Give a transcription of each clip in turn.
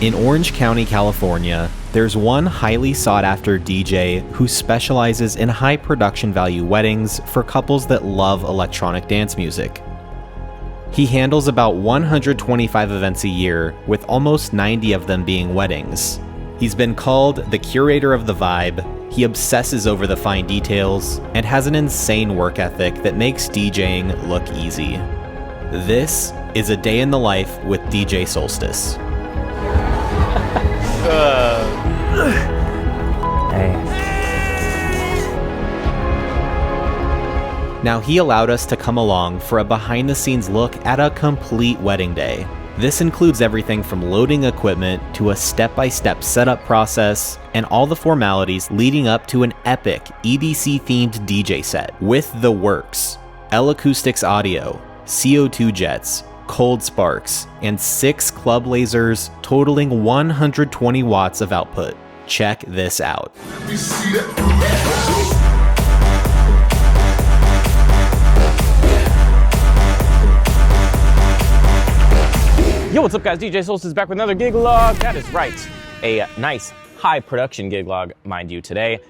In Orange County, California, there's one highly sought-after DJ who specializes in high production value weddings for couples that love electronic dance music. He handles about 125 events a year, with almost 90 of them being weddings. He's been called the curator of the vibe, he obsesses over the fine details, and has an insane work ethic that makes DJing look easy. This is a day in the life with DJ Solstice. Now, he allowed us to come along for a behind-the-scenes look at a complete wedding day. This includes everything from loading equipment to a step-by-step setup process and all the formalities leading up to an epic EDC-themed DJ set with the works: L-Acoustics audio, CO2 Jets, cold sparks, and 6 club lasers totaling 120 watts of output. Check this out. Yo, what's up guys? DJ Solstice back with another gig log. That is right, a nice high production gig log, mind you, today,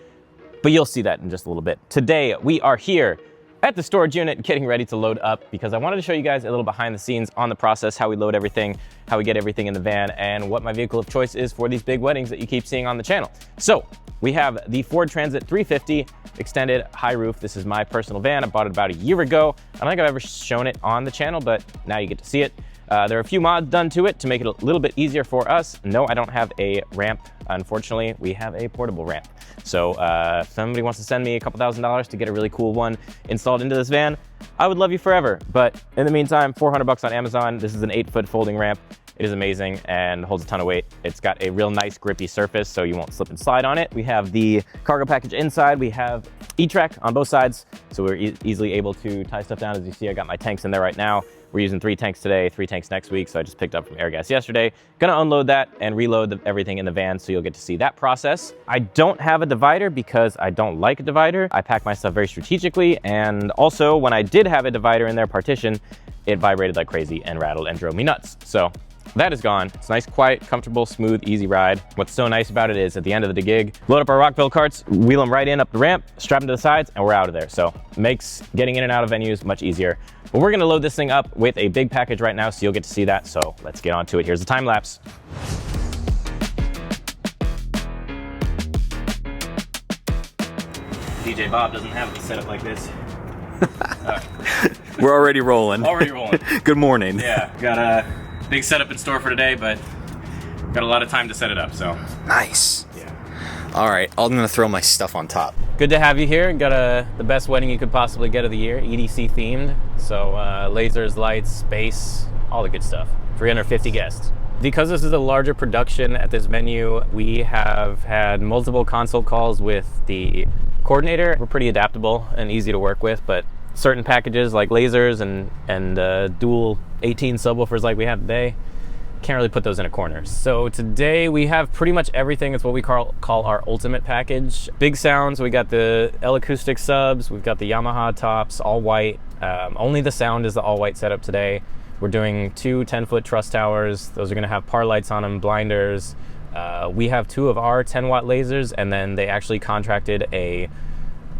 but you'll see that in just a little bit. Today, we are here at the storage unit getting ready to load up because I wanted to show you guys a little behind the scenes on the process, how we load everything, how we get everything in the van, and what my vehicle of choice is for these big weddings that you keep seeing on the channel. So we have the Ford Transit 350 extended high roof. This is my personal van. I bought it about a year ago. I don't think I've ever shown it on the channel, but now you get to see it. There are a few mods done to it to make it a little bit easier for us. No, I don't have a ramp. Unfortunately, we have a portable ramp. So if somebody wants to send me a couple $1,000s to get a really cool one installed into this van, I would love you forever. But in the meantime, 400 bucks on Amazon. This is an 8-foot folding ramp. It is amazing and holds a ton of weight. It's got a real nice grippy surface so you won't slip and slide on it. We have the cargo package inside. We have E-track on both sides, so we're easily able to tie stuff down. As you see, I got my tanks in there right now. We're using 3 tanks today, 3 tanks next week, so I just picked up from Airgas yesterday. Gonna unload that and reload everything in the van, so you'll get to see that process. I don't have a divider because I don't like a divider. I pack my stuff very strategically, and also when I did have a divider in their partition, it vibrated like crazy and rattled and drove me nuts. So that is gone. It's nice, quiet, comfortable, smooth, easy ride. What's so nice about it is at the end of the gig, load up our Rockville carts, wheel them right in up the ramp, strap them to the sides, and we're out of there. So makes getting in and out of venues much easier. But we're gonna load this thing up with a big package right now, so you'll get to see that. So let's get on to it. Here's the time lapse. DJ Bob doesn't have it set up like this. We're already rolling. Already rolling. Good morning. Yeah, got a big setup in store for today, but got a lot of time to set it up, so. Nice. Yeah. All right, I'm gonna throw my stuff on top. Good to have you here. Got the best wedding you could possibly get of the year, EDC themed. So lasers, lights, space, all the good stuff. 350 guests. Because this is a larger production at this venue, we have had multiple consult calls with the coordinator. We're pretty adaptable and easy to work with, but certain packages like lasers and dual 18 subwoofers like we have today, can't really put those in a corner. So today we have pretty much everything. It's what we call our ultimate package. Big sounds, we got the L-Acoustic subs, we've got the Yamaha tops, all white. Only the sound is the all white setup today. We're doing 2 10-foot truss towers. Those are gonna have par lights on them, blinders. We have 2 of our 10-watt lasers, and then they actually contracted a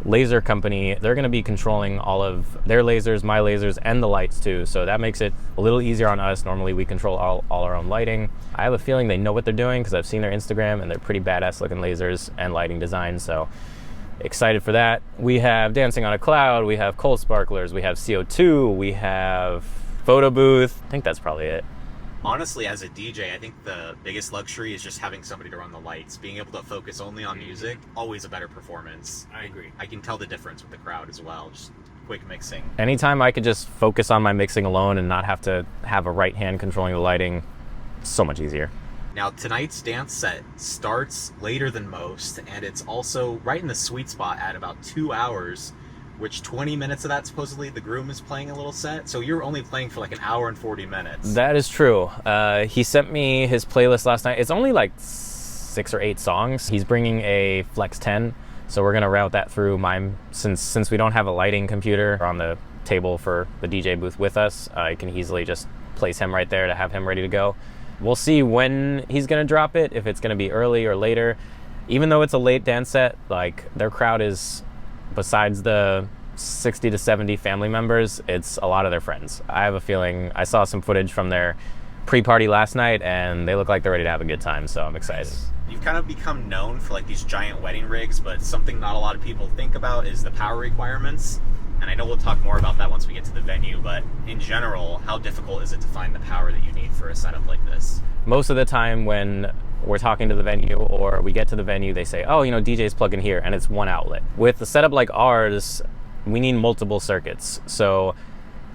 laser company. They're going to be controlling all of their lasers, my lasers, and the lights too, so that makes it a little easier on us. Normally we control all our own lighting. I have a feeling they know what they're doing because I've seen their Instagram and they're pretty badass looking lasers and lighting design, so excited for that. We have Dancing on a Cloud, we have cold sparklers, we have CO2, we have photo booth. I think that's probably it. Honestly, as a DJ, I think the biggest luxury is just having somebody to run the lights. Being able to focus only on music, always a better performance. I agree. I can tell the difference with the crowd as well, just quick mixing. Anytime I could just focus on my mixing alone and not have to have a right hand controlling the lighting, so much easier. Now, tonight's dance set starts later than most, and it's also right in the sweet spot at about 2 hours, which 20 minutes of that, supposedly, the groom is playing a little set. So you're only playing for like 1 hour and 40 minutes. That is true. He sent me his playlist last night. It's only like 6 or 8 songs. He's bringing a Flex 10, so we're gonna route that through mine. Since we don't have a lighting computer on the table for the DJ booth with us, I can easily just place him right there to have him ready to go. we'll see when he's gonna drop it, if it's gonna be early or later. Even though it's a late dance set, like their crowd is, besides the 60 to 70 family members, it's a lot of their friends. I have a feeling, I saw some footage from their pre-party last night and they look like they're ready to have a good time, so I'm excited. You've kind of become known for like these giant wedding rigs, but something not a lot of people think about is the power requirements. And I know we'll talk more about that once we get to the venue, but in general, how difficult is it to find the power that you need for a setup like this? Most of the time when we're talking to the venue or we get to the venue, they say, oh, you know, DJs plug in here, and it's one outlet. With a setup like ours, we need multiple circuits. So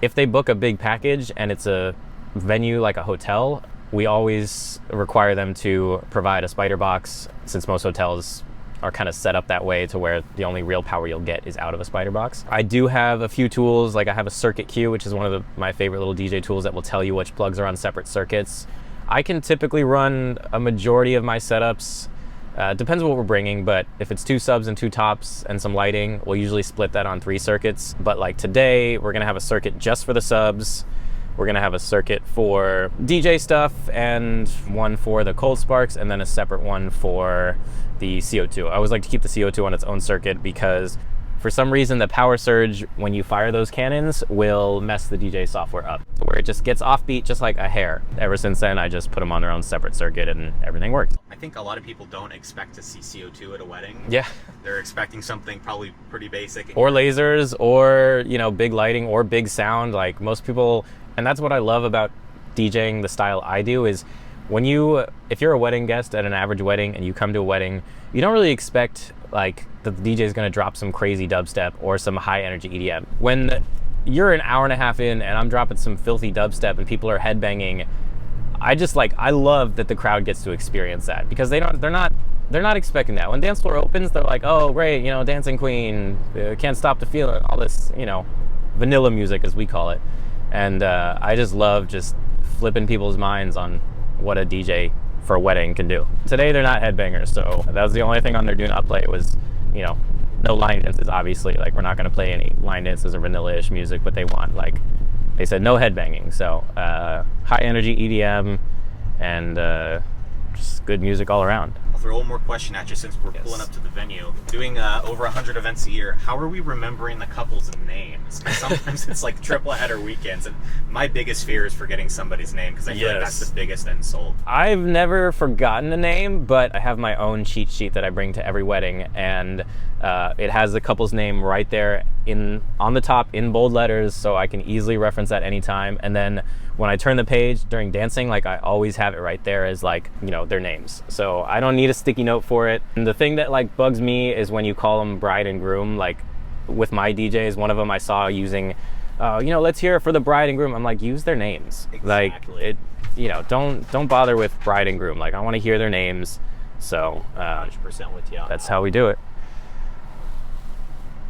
if they book a big package and it's a venue like a hotel, we always require them to provide a spider box, since most hotels are kind of set up that way to where the only real power you'll get is out of a spider box. I do have a few tools, like I have a circuit queue, which is one of my favorite little DJ tools that will tell you which plugs are on separate circuits. I can typically run a majority of my setups, depends on what we're bringing, but if it's 2 subs and 2 tops and some lighting, we'll usually split that on 3 circuits. But like today, we're gonna have a circuit just for the subs. We're gonna have a circuit for DJ stuff and one for the cold sparks, and then a separate one for the CO2. I always like to keep the CO2 on its own circuit because for some reason the power surge when you fire those cannons will mess the DJ software up, where it just gets offbeat just like a hair. Ever since then, I just put them on their own separate circuit and everything works. I think a lot of people don't expect to see CO2 at a wedding. Yeah. They're expecting something probably pretty basic. Or lasers, or, you know, big lighting or big sound. Like most people, and that's what I love about DJing the style I do, is when if you're a wedding guest at an average wedding and you come to a wedding, you don't really expect like that the DJ is going to drop some crazy dubstep or some high energy EDM. When you're an hour and a half in and I'm dropping some filthy dubstep and people are headbanging, I love that the crowd gets to experience that, because they're not expecting that. When Dancefloor opens, they're like, oh great, you know, Dancing Queen, Can't Stop the Feeling, all this, you know, vanilla music as we call it. And I just love just flipping people's minds on what a DJ for a wedding can do. Today they're not headbangers, so that was the only thing on their do not play was, you know, no line dances, obviously. Like we're not gonna play any line dances or vanilla-ish music, but they want, like, they said no headbanging. So high energy EDM and just good music all around. I'll throw one more question at you since we're pulling up to the venue. Doing over 100 events a year, how are we remembering the couples' names? Because sometimes it's like triple header weekends, and my biggest fear is forgetting somebody's name, because I feel like that's the biggest insult. I've never forgotten a name, but I have my own cheat sheet that I bring to every wedding, and it has the couple's name right there on the top in bold letters, so I can easily reference that anytime. And then when I turn the page during dancing, like I always have it right there as, like, you know, their names. So I don't need a sticky note for it. And the thing that like bugs me is when you call them bride and groom. Like with my DJs, one of them I saw using, you know, let's hear it for the bride and groom. I'm like, use their names. Exactly. Like you know, don't bother with bride and groom. Like I want to hear their names. So 100% with you. That's how we do it.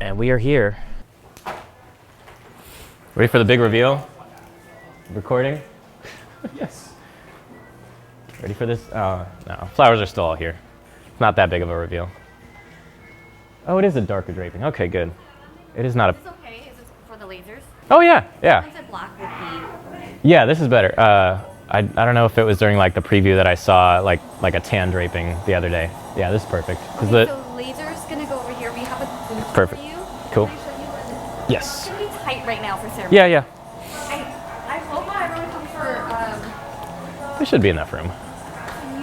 And we are here. Ready for the big reveal? Recording? Yes. Ready for this? No, flowers are still all here. Not that big of a reveal. Oh, it is a darker draping. Okay, good. It is not a... Is this okay? Is this for the lasers? Oh, yeah, yeah. Sometimes a black would be... Yeah, this is better. I don't know if it was during like the preview that I saw like a tan draping the other day. Yeah, this is perfect. Okay, so laser's gonna go over here. We have a booth perfect. for you. Cool. Can I show you? Yes. It's gonna be tight right now for ceremony. Yeah, yeah. I hope not everyone comes for... There should be enough room. You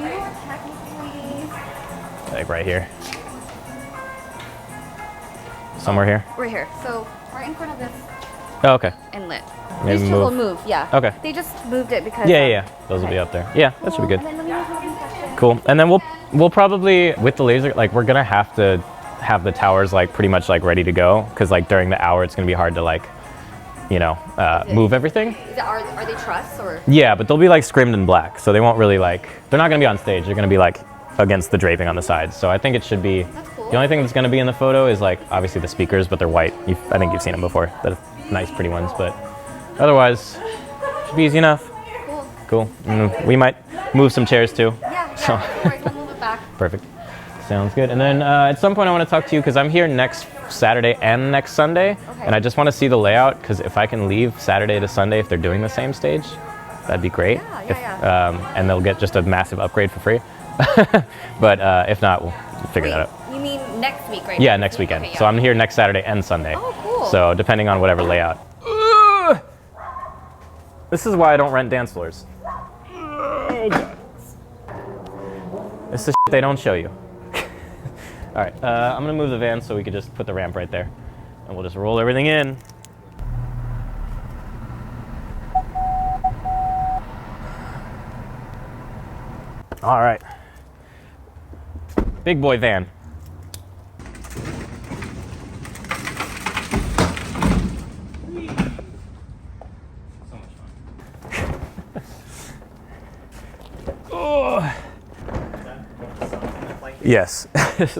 are technically... Like right here. Somewhere here? Right here. So right in front of this Oh, okay. inlet. Maybe These two will move, yeah. Okay. They just moved it because... Yeah. Those will be up there. Yeah, that should be good. And then let me know if you have any questions. Cool. And then we'll probably, with the laser, like we're gonna have to have the towers like pretty much like ready to go, because like during the hour it's gonna be hard to like, you know, move everything. Are they truss or? Yeah, but they'll be like scrimmed in black, so they won't really like, they're not gonna be on stage, they're gonna be like against the draping on the sides. So I think it should be, That's cool. the only thing that's gonna be in the photo is like obviously the speakers, but they're white. I think you've seen them before. They're nice, pretty ones, but otherwise, should be easy enough. Cool. Cool. We might move some chairs too. Yeah. So. All right, we'll move it back. Perfect. Sounds good. And then at some point I want to talk to you, because I'm here next Saturday and next Sunday. Okay. And I just want to see the layout, because if I can leave Saturday to Sunday if they're doing the same stage, that'd be great. Yeah. And they'll get just a massive upgrade for free. But if not, we'll figure that out. You mean next week, right? Yeah, next weekend. Okay, yeah. So I'm here next Saturday and Sunday. Oh, cool. So depending on whatever layout. This is why I don't rent dance floors. Oh, God. This is shit they don't show you. All right, I'm gonna move the van so we could just put the ramp right there. And we'll just roll everything in. All right. Big boy van. Oh. Yes, this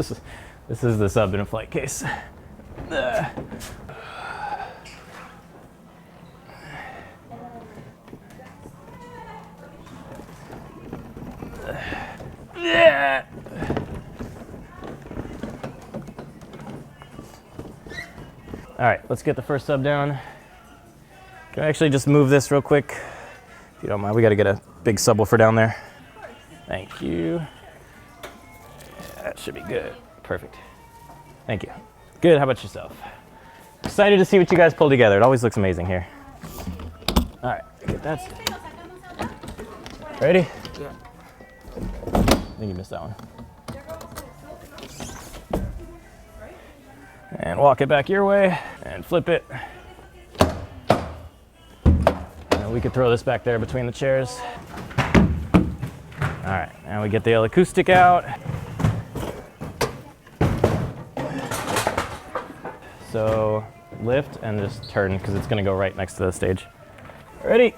is the sub in a flight case. Yeah. All right, let's get the first sub down. Can I actually just move this real quick? If you don't mind, we got to get a big subwoofer down there. Thank you. Yeah, that should be good. Perfect. Thank you. Good, how about yourself? Excited to see what you guys pull together. It always looks amazing here. All right, get that. Ready? Yeah. I think you missed that one. And walk it back your way and flip it. And we could throw this back there between the chairs. All right, now we get the L-Acoustic out. So lift and just turn because it's gonna go right next to the stage. Ready?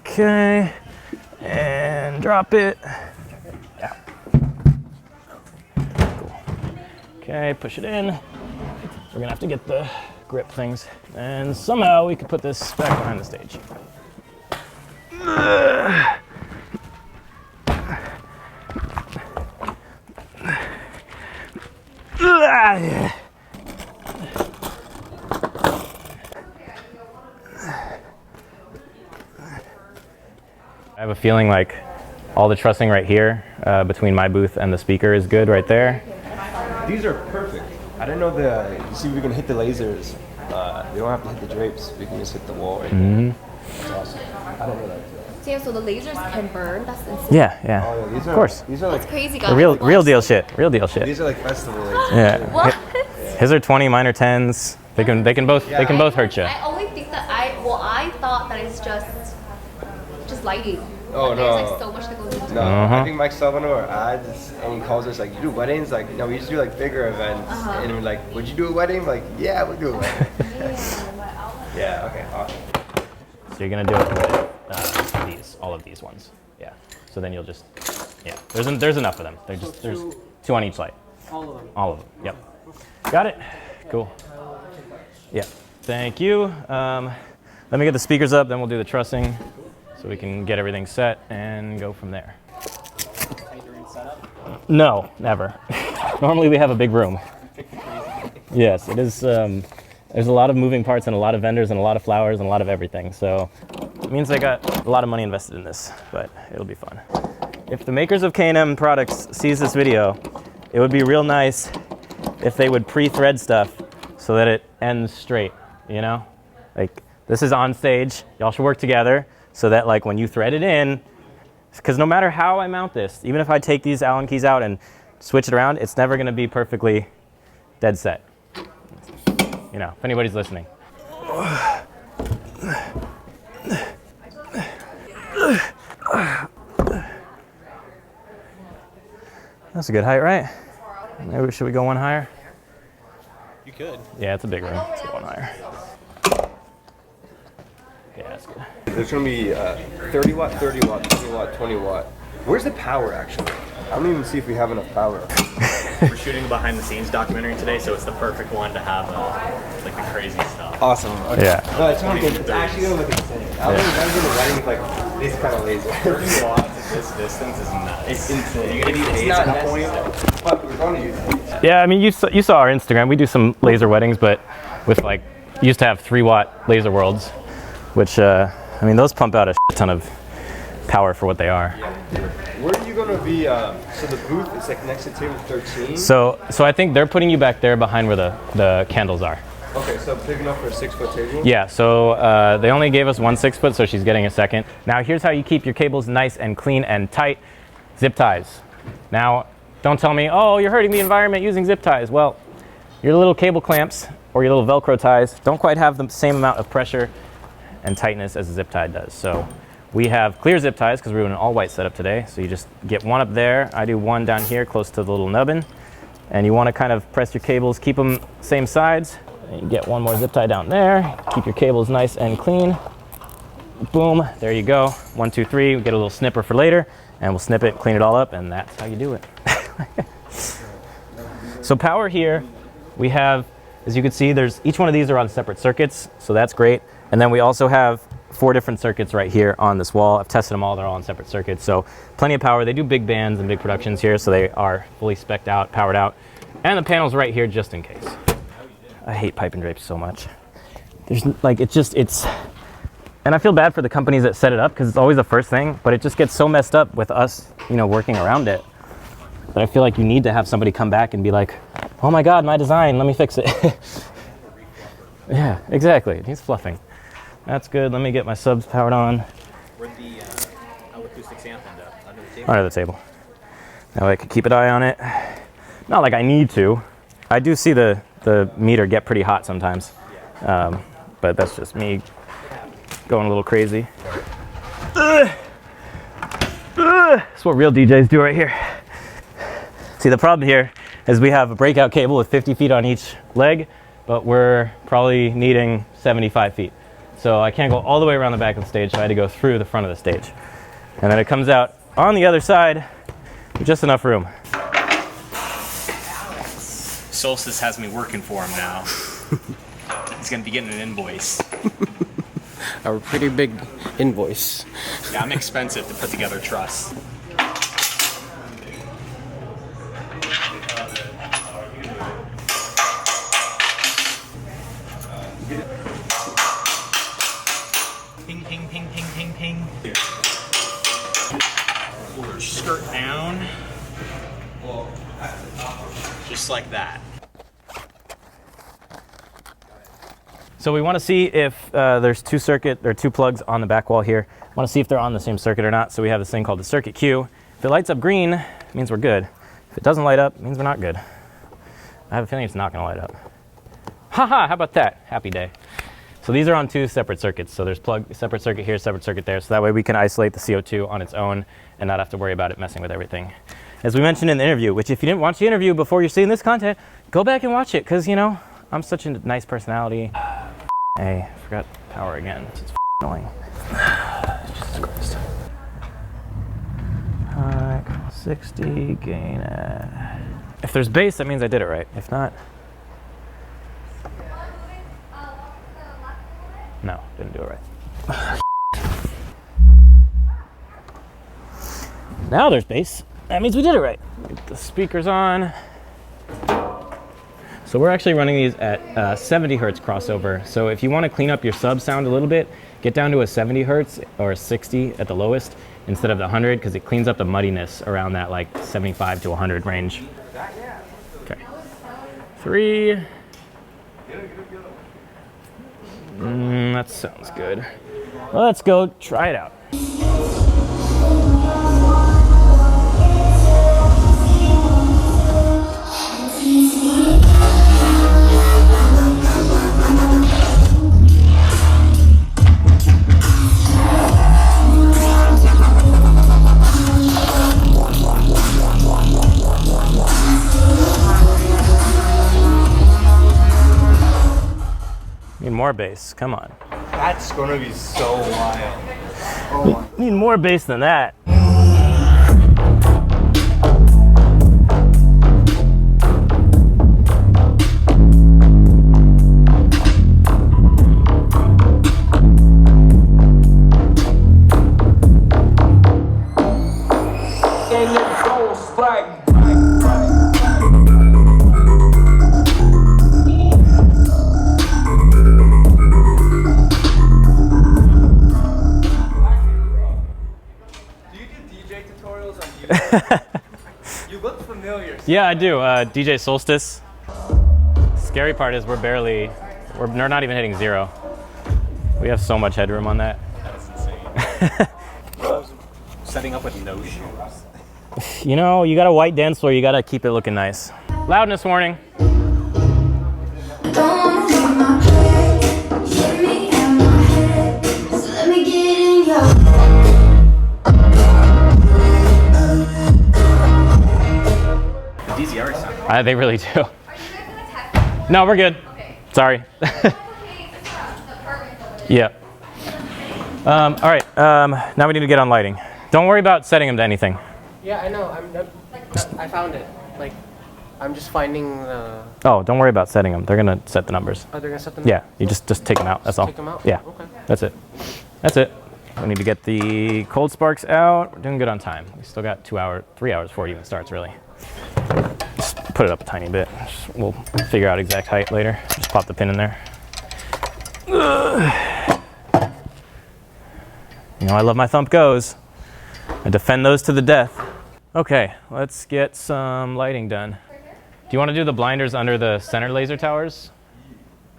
Okay, and drop it. Yeah. Cool. Okay, push it in. We're gonna have to get the grip things. And somehow we could put this back behind the stage. I have a feeling like all the trussing right here between my booth and the speaker is good right there. These are perfect. I didn't know you see we can hit the lasers. We don't have to hit the drapes. We can just hit the wall right there. That's awesome. I didn't know that. Damn, so the lasers can burn? That's insane. Yeah, yeah. Oh, yeah, these are, of course. These are like That's crazy, guys. Real deal shit. Real deal shit. These are like festival lasers. Yeah. What? His are 20, mine are 10s. They can both hurt you. I only think that I thought that it's just lighting. Oh, But no. There's like so much that goes into it. No, I think Mike Salvador ads and he calls us like, you do weddings? Like, no, we just do like bigger events. And we're like, would you do a wedding? Like, yeah, we'll do a wedding. Yeah, okay, awesome. So you're gonna do it with all of these ones. Yeah. So then you'll just, yeah. There's enough of them. There's two on each light. All of them. All of them. Yep. Got it. Cool. Yeah. Thank you. Let me get the speakers up, then we'll do the trussing, so we can get everything set and go from there. No, never. Normally we have a big room. Yes, it is. There's a lot of moving parts and a lot of vendors and a lot of flowers and a lot of everything. So it means I got a lot of money invested in this, but it'll be fun. If the makers of K&M products sees this video, it would be real nice if they would pre-thread stuff so that it ends straight, you know? Like, this is on stage, y'all should work together so that like when you thread it in, because no matter how I mount this, even if I take these Allen keys out and switch it around, it's never gonna be perfectly dead set. You know, if anybody's listening. That's a good height, right? Maybe should we go one higher? You could. Yeah, it's a big room. Let's go one higher. Yeah, that's good. There's gonna be 30 watt, 30 watt, 20 watt, 20 watt. Where's the power actually? I don't even see if we have enough power. We're shooting a behind the scenes documentary today, so it's the perfect one to have like the crazy stuff. Awesome. Okay. Yeah. No, it's actually gonna look insane. I was in a wedding with like this kind of laser. 30 watts at this distance is nuts. It's insane. You're gonna need It's AIDS not at that point. necessary. But we're going to use it. Yeah, I mean, you saw our Instagram. We do some laser weddings, but with like, used to have 3 watt laser worlds. which, I mean, those pump out a shit ton of power for what they are. Where are you going to be? So the booth is like next to table 13? So I think they're putting you back there behind where the candles are. Okay, so big enough for a 6-foot table? Yeah, so they only gave us one 6-foot, so she's getting a second. Now here's how you keep your cables nice and clean and tight. Zip ties. Now, don't tell me, oh, you're hurting the environment using zip ties. Well, your little cable clamps or your little Velcro ties don't quite have the same amount of pressure and tightness as a zip tie does. So we have clear zip ties because we're doing an all-white setup today. So you just get one up there. I do one down here close to the little nubbin. And you want to kind of press your cables, keep them same sides. And you get one more zip tie down there. Keep your cables nice and clean. Boom, there you go. 1, 2, 3, we get a little snipper for later, and we'll snip it, clean it all up, and that's how you do it. So power here, we have, as you can see, each one of these are on separate circuits, so that's great. And then we also have 4 different circuits right here on this wall. I've tested them all, they're all on separate circuits, so plenty of power. They do big bands and big productions here, so they are fully spec'd out, powered out. And the panel's right here just in case. I hate pipe and drapes so much. There's like, it's, and I feel bad for the companies that set it up because it's always the first thing, but it just gets so messed up with us, you know, working around it. But I feel like you need to have somebody come back and be like, oh my God, my design, let me fix it. Yeah, exactly, it needs fluffing. That's good, let me get my subs powered on. Where'd the L-Acoustics amp end up? Under the table? Under the table. That way I can keep an eye on it. Not like I need to. I do see the meter get pretty hot sometimes, but that's just me going a little crazy. That's what real DJs do right here. See, the problem here is we have a breakout cable with 50 feet on each leg, but we're probably needing 75 feet. So I can't go all the way around the back of the stage, so I had to go through the front of the stage. And then it comes out on the other side with just enough room. Solstice has me working for him now. He's gonna be getting an invoice. A pretty big invoice. Yeah, I'm expensive to put together Truss. Ping, ping, ping, ping, ping, ping. Pull her skirt down. Just like that. So we want to see if there's two plugs on the back wall here. Want to see if they're on the same circuit or not. So we have this thing called the circuit queue. If it lights up green, it means we're good. If it doesn't light up, it means we're not good. I have a feeling it's not going to light up. Haha, how about that? Happy day. So these are on 2 separate circuits. So there's separate circuit here, separate circuit there. So that way we can isolate the CO2 on its own and not have to worry about it messing with everything. As we mentioned in the interview, which if you didn't watch the interview before you're seeing this content, go back and watch it, because, you know, I'm such a nice personality. Hey, I forgot power again. It's annoying. Jesus Christ. 60, gain. If there's bass, that means I did it right. If not, no, didn't do it right. Now there's bass. That means we did it right. Get the speakers on. So we're actually running these at 70 hertz crossover. So if you want to clean up your sub sound a little bit, get down to a 70 hertz or a 60 at the lowest instead of the 100, because it cleans up the muddiness around that like 75 to 100 range. Okay. 3. That sounds good. Well, let's go try it out. Need more bass, come on. That's gonna be so wild. Oh my. Need more bass than that. You look familiar. Yeah, I do. DJ Solstice. Scary part is we're not even hitting 0. We have so much headroom on that. That's insane. Setting up with no shoes. You know, you got a white dance floor, you got to keep it looking nice. Loudness warning. DZR sound. They really do. Are you guys gonna test? No, we're good. Okay. Sorry. Yeah. All right. Now we need to get on lighting. Don't worry about setting them to anything. Yeah, I know. I found it. Like, I'm just finding the. Oh, don't worry about setting them. They're gonna set the numbers. Oh, they're gonna set them. Yeah, you just take them out. That's all. Take them out. Yeah. Okay. That's it. That's it. We need to get the cold sparks out. We're doing good on time. We still got 3 hours before it even starts, really. Just put it up a tiny bit. We'll figure out exact height later. Just pop the pin in there. You know, I love my Thump GOs. I defend those to the death. Okay, let's get some lighting done. Do you want to do the blinders under the center laser towers?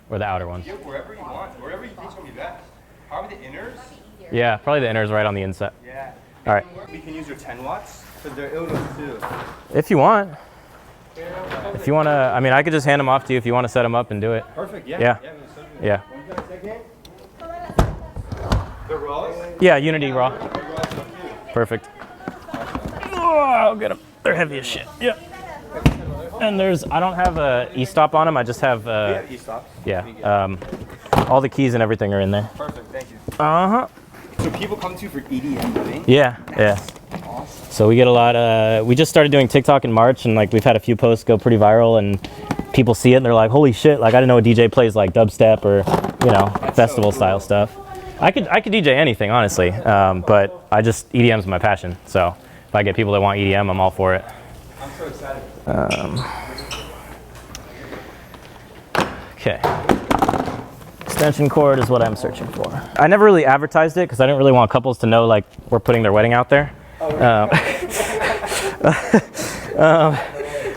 Or the outer ones? Yeah, wherever you want, wherever you think's gonna be best. Probably the inners. Yeah, probably the inners right on the inside. Yeah. All right. We can use your 10 watts because they're illness too. If you want. If you want to, I mean, I could just hand them off to you if you want to set them up and do it. Perfect. Yeah. Yeah. Yeah. The raws. Yeah, Unity Raw. Perfect. Oh, I'll get them. They're heavy as shit. Yeah. And I don't have a e-stop on them. I just have, E-stops. yeah. All the keys and everything are in there. Perfect. Thank you. Uh-huh. So people come to you for EDM, right? Yeah, yeah. Awesome. So we get a lot we just started doing TikTok in March, and like we've had a few posts go pretty viral, and people see it and they're like, holy shit, like I didn't know a DJ plays like dubstep or, you know, festival style stuff. I could DJ anything, honestly, but EDM's my passion. So if I get people that want EDM, I'm all for it. I'm so excited. Okay. Extension cord is what I'm searching for. I never really advertised it because I didn't really want couples to know like we're putting their wedding out there.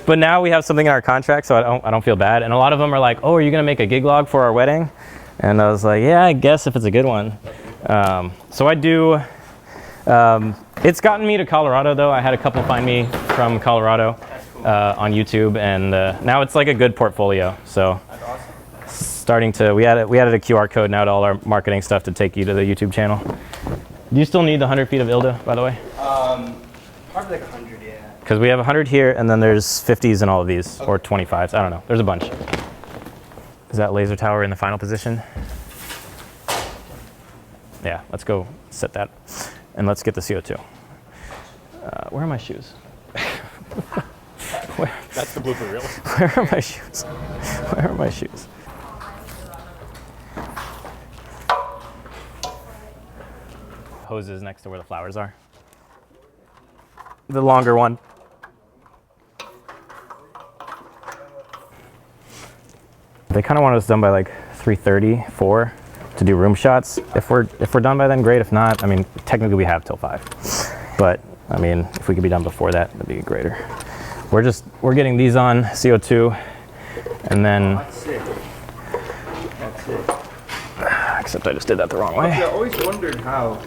But now we have something in our contract, so I don't feel bad. And a lot of them are like, "Oh, are you gonna make a gig log for our wedding?" And I was like, "Yeah, I guess if it's a good one." So I do. It's gotten me to Colorado though. I had a couple find me from Colorado on YouTube, and now it's like a good portfolio. So. That's awesome. We added a QR code now to all our marketing stuff to take you to the YouTube channel. Do you still need the 100 feet of ILDA, by the way? Probably like 100, yeah. Because we have 100 here, and then there's 50s in all of these, or 25s. I don't know. There's a bunch. Is that laser tower in the final position? Yeah, let's go set that, and let's get the CO2. Where are my shoes? That's the blooper reel. Where are my shoes? Where are my shoes? Hoses next to where the flowers are. The longer one. They kind of want us done by like 3:30, 4 to do room shots. If we're done by then, great. If not, I mean, technically we have till 5. But I mean, if we could be done before that, that'd be greater. We're getting these on CO2, and then. That's it. That's it. Except I just did that the wrong way. I always wondered how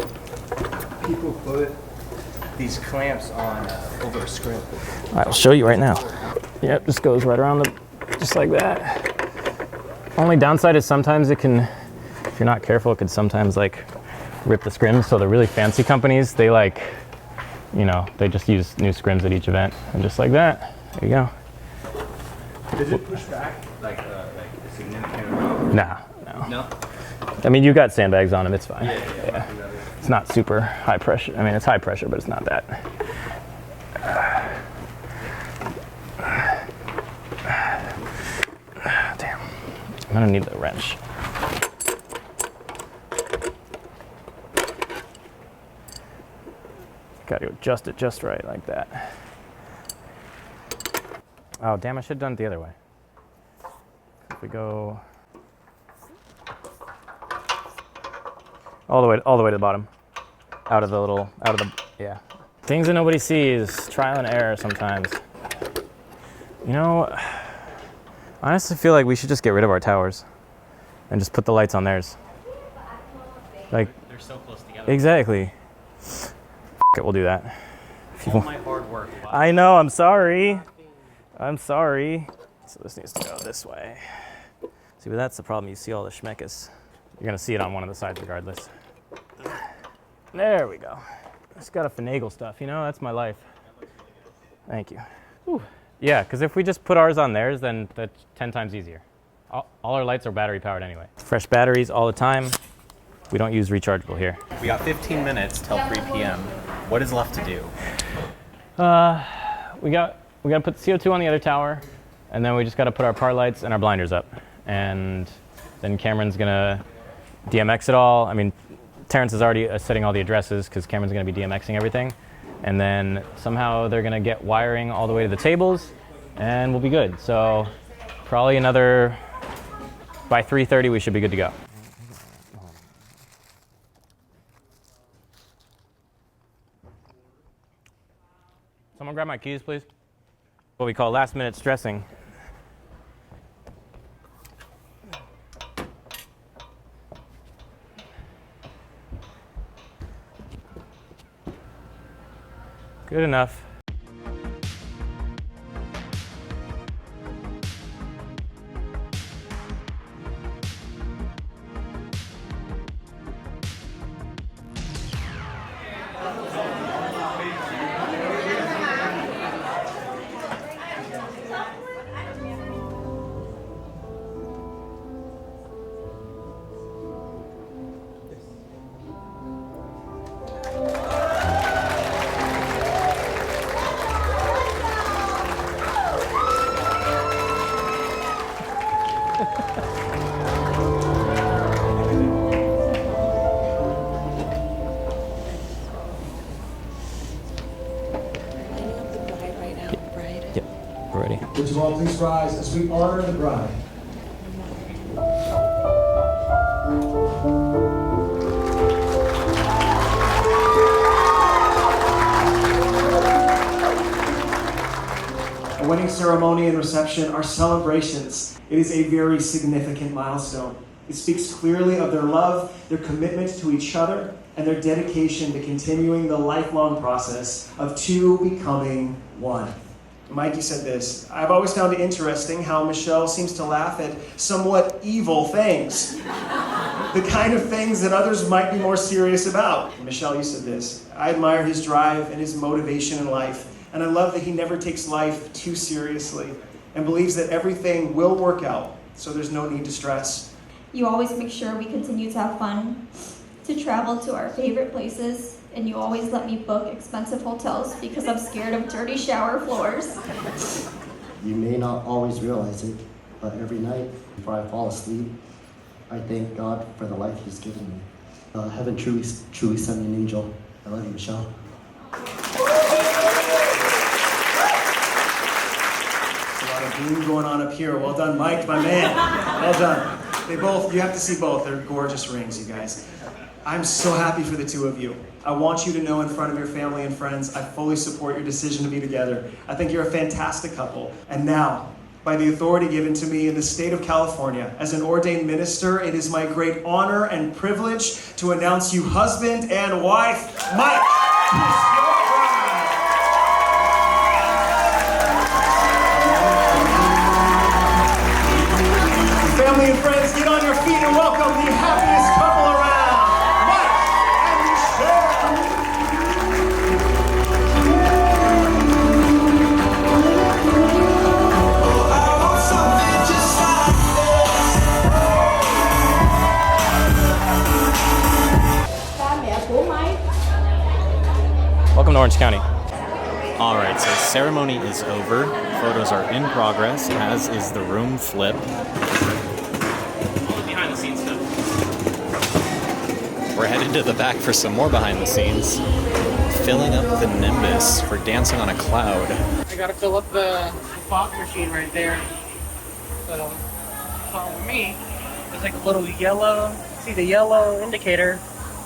people put these clamps on over a scrim. I'll show you right now. Yep, just goes right around just like that. Only downside is sometimes it can, if you're not careful, it could sometimes like rip the scrims. So the really fancy companies, they like, you know, they just use new scrims at each event, and just like that, there you go. Does it push back like a significant amount? Nah, no. No. I mean, you got sandbags on them, it's fine. Yeah. It's not super high pressure. I mean, it's high pressure, but it's not that. Damn. I'm gonna need the wrench. Gotta adjust it just right, like that. Oh, damn, I should have done it the other way. If we go all the way to the bottom, yeah. Things that nobody sees, trial and error sometimes. You know, I honestly feel like we should just get rid of our towers and just put the lights on theirs. Like, They're so close together. exactly. F it, we'll do that. All my hard work. Wow. I know, I'm sorry. I'm sorry. So this needs to go this way. See, but that's the problem. You see all the schmeckus. You're gonna see it on one of the sides regardless. There we go. Just gotta finagle stuff, you know? That's my life. Thank you. Whew. Yeah, because if we just put ours on theirs, then that's 10 times easier. All our lights are battery powered anyway. Fresh batteries all the time. We don't use rechargeable here. We got 15 minutes till 3 p.m. What is left to do? We gotta put CO2 on the other tower, and then we just gotta put our par lights and our blinders up. And then Cameron's gonna DMX it all. I mean, Terrence is already setting all the addresses because Cameron's gonna be DMXing everything. And then somehow they're gonna get wiring all the way to the tables, and we'll be good. So probably another, by 3:30 we should be good to go. Someone grab my keys, please. What we call last minute stressing. Good enough. Would you all please rise as we honor the bride? A wedding ceremony and reception are celebrations. It is a very significant milestone. It speaks clearly of their love, their commitment to each other, and their dedication to continuing the lifelong process of two becoming one. Mikey said this: I've always found it interesting how Michelle seems to laugh at somewhat evil things. The kind of things that others might be more serious about. Michelle, you said this: I admire his drive and his motivation in life, and I love that he never takes life too seriously and believes that everything will work out, so there's no need to stress. You always make sure we continue to have fun, to travel to our favorite places, and you always let me book expensive hotels because I'm scared of dirty shower floors. You may not always realize it, but every night before I fall asleep, I thank God for the life He's given me. Heaven truly sent me an angel. I love you, Michelle. There's a lot of boom going on up here. Well done, Mike, my man. Well done. You have to see both. They're gorgeous rings, you guys. I'm so happy for the two of you. I want you to know in front of your family and friends, I fully support your decision to be together. I think you're a fantastic couple. And now, by the authority given to me in the state of California, as an ordained minister, it is my great honor and privilege to announce you husband and wife, Mike. Family and friends, get on your feet and welcome the happiest couple around, Mike and Michelle. Welcome to Orange County. All right, so ceremony is over. Photos are in progress, as is the room flip. All the behind the scenes stuff. We're headed to the back for some more behind the scenes. Filling up the Nimbus for Dancing on a Cloud. I gotta fill up the fog machine right there. So for me, there's like a little yellow, see the yellow indicator?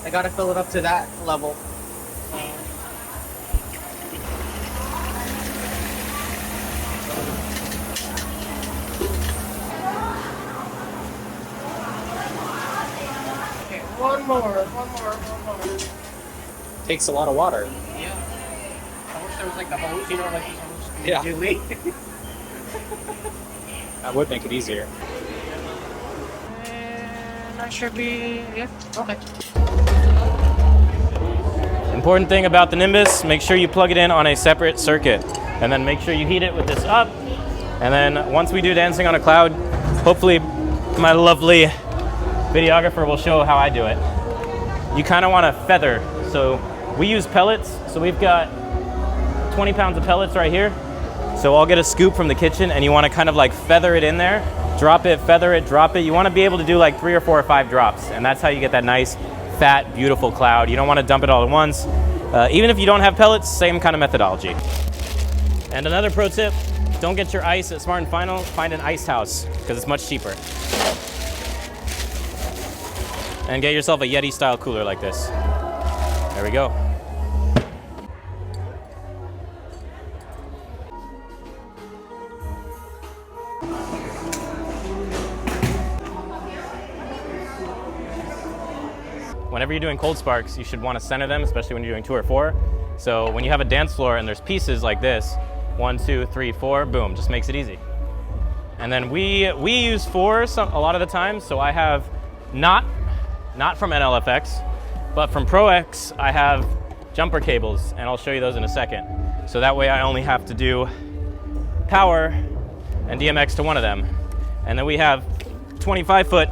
I gotta fill it up to that level. takes a lot of water. Yeah. I wish there was like the hose, you know, like this hose. Yeah. Julie. That would make it easier. And that should be, yeah, okay. Important thing about the Nimbus, make sure you plug it in on a separate circuit. And then make sure you heat it with this up. And then once we do dancing on a cloud, hopefully my lovely videographer will show how I do it. You kind of want to feather. So we use pellets. So we've got 20 pounds of pellets right here. So I'll get a scoop from the kitchen and you want to kind of like feather it in there. Drop it, feather it, drop it. You want to be able to do like 3 or 4 or 5 drops. And that's how you get that nice, fat, beautiful cloud. You don't want to dump it all at once. Even if you don't have pellets, same kind of methodology. And another pro tip, don't get your ice at Smart & Final, find an ice house, because it's much cheaper. And get yourself a Yeti style cooler like this. There we go. Whenever you're doing cold sparks, you should want to center them, especially when you're doing 2 or 4. So when you have a dance floor and there's pieces like this, 1, 2, 3, 4, boom, just makes it easy. And then we use 4 a lot of the time, so I have not from NLFX, but from Pro X, I have jumper cables, and I'll show you those in a second. So that way I only have to do power and DMX to one of them. And then we have 25-foot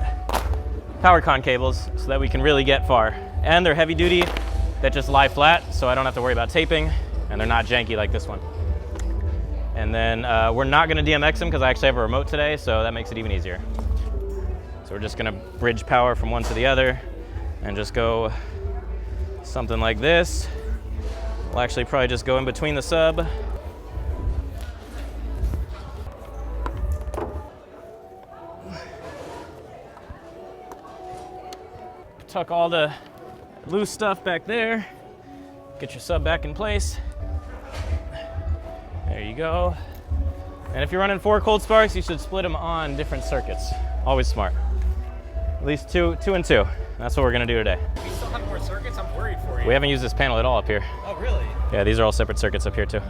PowerCon cables so that we can really get far. And they're heavy duty, that just lie flat, so I don't have to worry about taping, and they're not janky like this one. And then we're not gonna DMX them because I actually have a remote today, so that makes it even easier. So we're just gonna bridge power from one to the other and just go something like this. We'll actually probably just go in between the sub. Tuck all the loose stuff back there. Get your sub back in place. There you go. And if you're running 4 cold sparks, you should split them on different circuits. Always smart. At least 2 and 2. That's what we're gonna do today. We still have more circuits? I'm worried for you. We haven't used this panel at all up here. Oh, really? Yeah, these are all separate circuits up here too.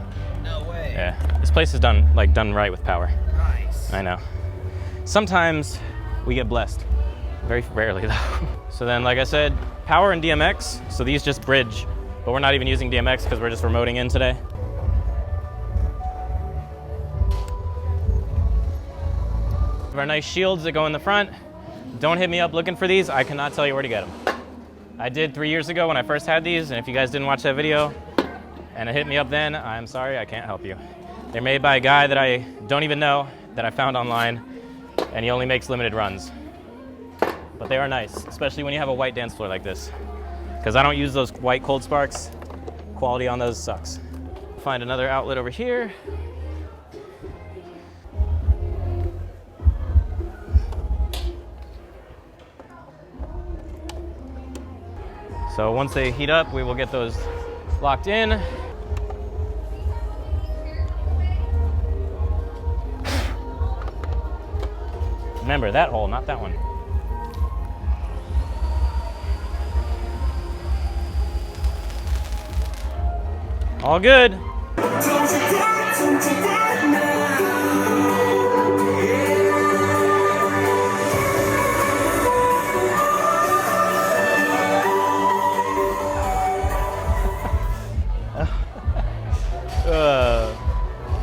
No way. Yeah, this place is done right with power. Nice. I know. Sometimes we get blessed. Very rarely though. So then, like I said, power and DMX. So these just bridge, but we're not even using DMX because we're just remoting in today. We have our nice shields that go in the front. Don't hit me up looking for these. I cannot tell you where to get them. I did 3 years ago when I first had these, and if you guys didn't watch that video and it hit me up then, I'm sorry, I can't help you. They're made by a guy that I don't even know, that I found online, and he only makes limited runs. But they are nice, especially when you have a white dance floor like this. Because I don't use those white cold sparks. Quality on those sucks. Find another outlet over here. So once they heat up, we will get those locked in. Remember that hole, not that one. All good.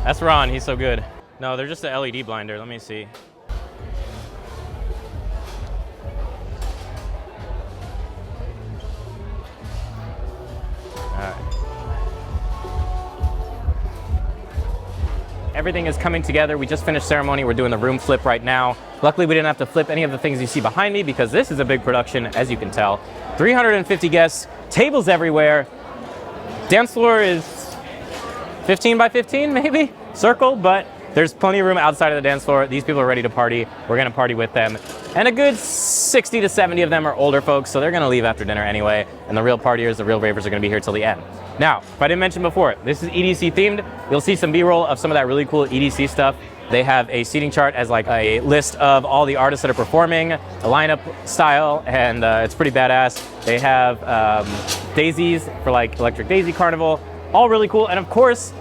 That's Ron, he's so good. No, they're just a LED blinder, let me see. Everything is coming together. We just finished ceremony. We're doing the room flip right now. Luckily, we didn't have to flip any of the things you see behind me because this is a big production, as you can tell. 350 guests, tables everywhere. Dance floor is 15 by 15, maybe, circle, but there's plenty of room outside of the dance floor. These people are ready to party. We're gonna party with them. And a good 60 to 70 of them are older folks, so they're gonna leave after dinner anyway. And the real partiers, the real ravers are gonna be here till the end. Now, if I didn't mention before, this is EDC themed. You'll see some B-roll of some of that really cool EDC stuff They have a seating chart as like a list of all the artists that are performing, a lineup style, and it's pretty badass. They have daisies for like Electric Daisy Carnival, all really cool, and of course,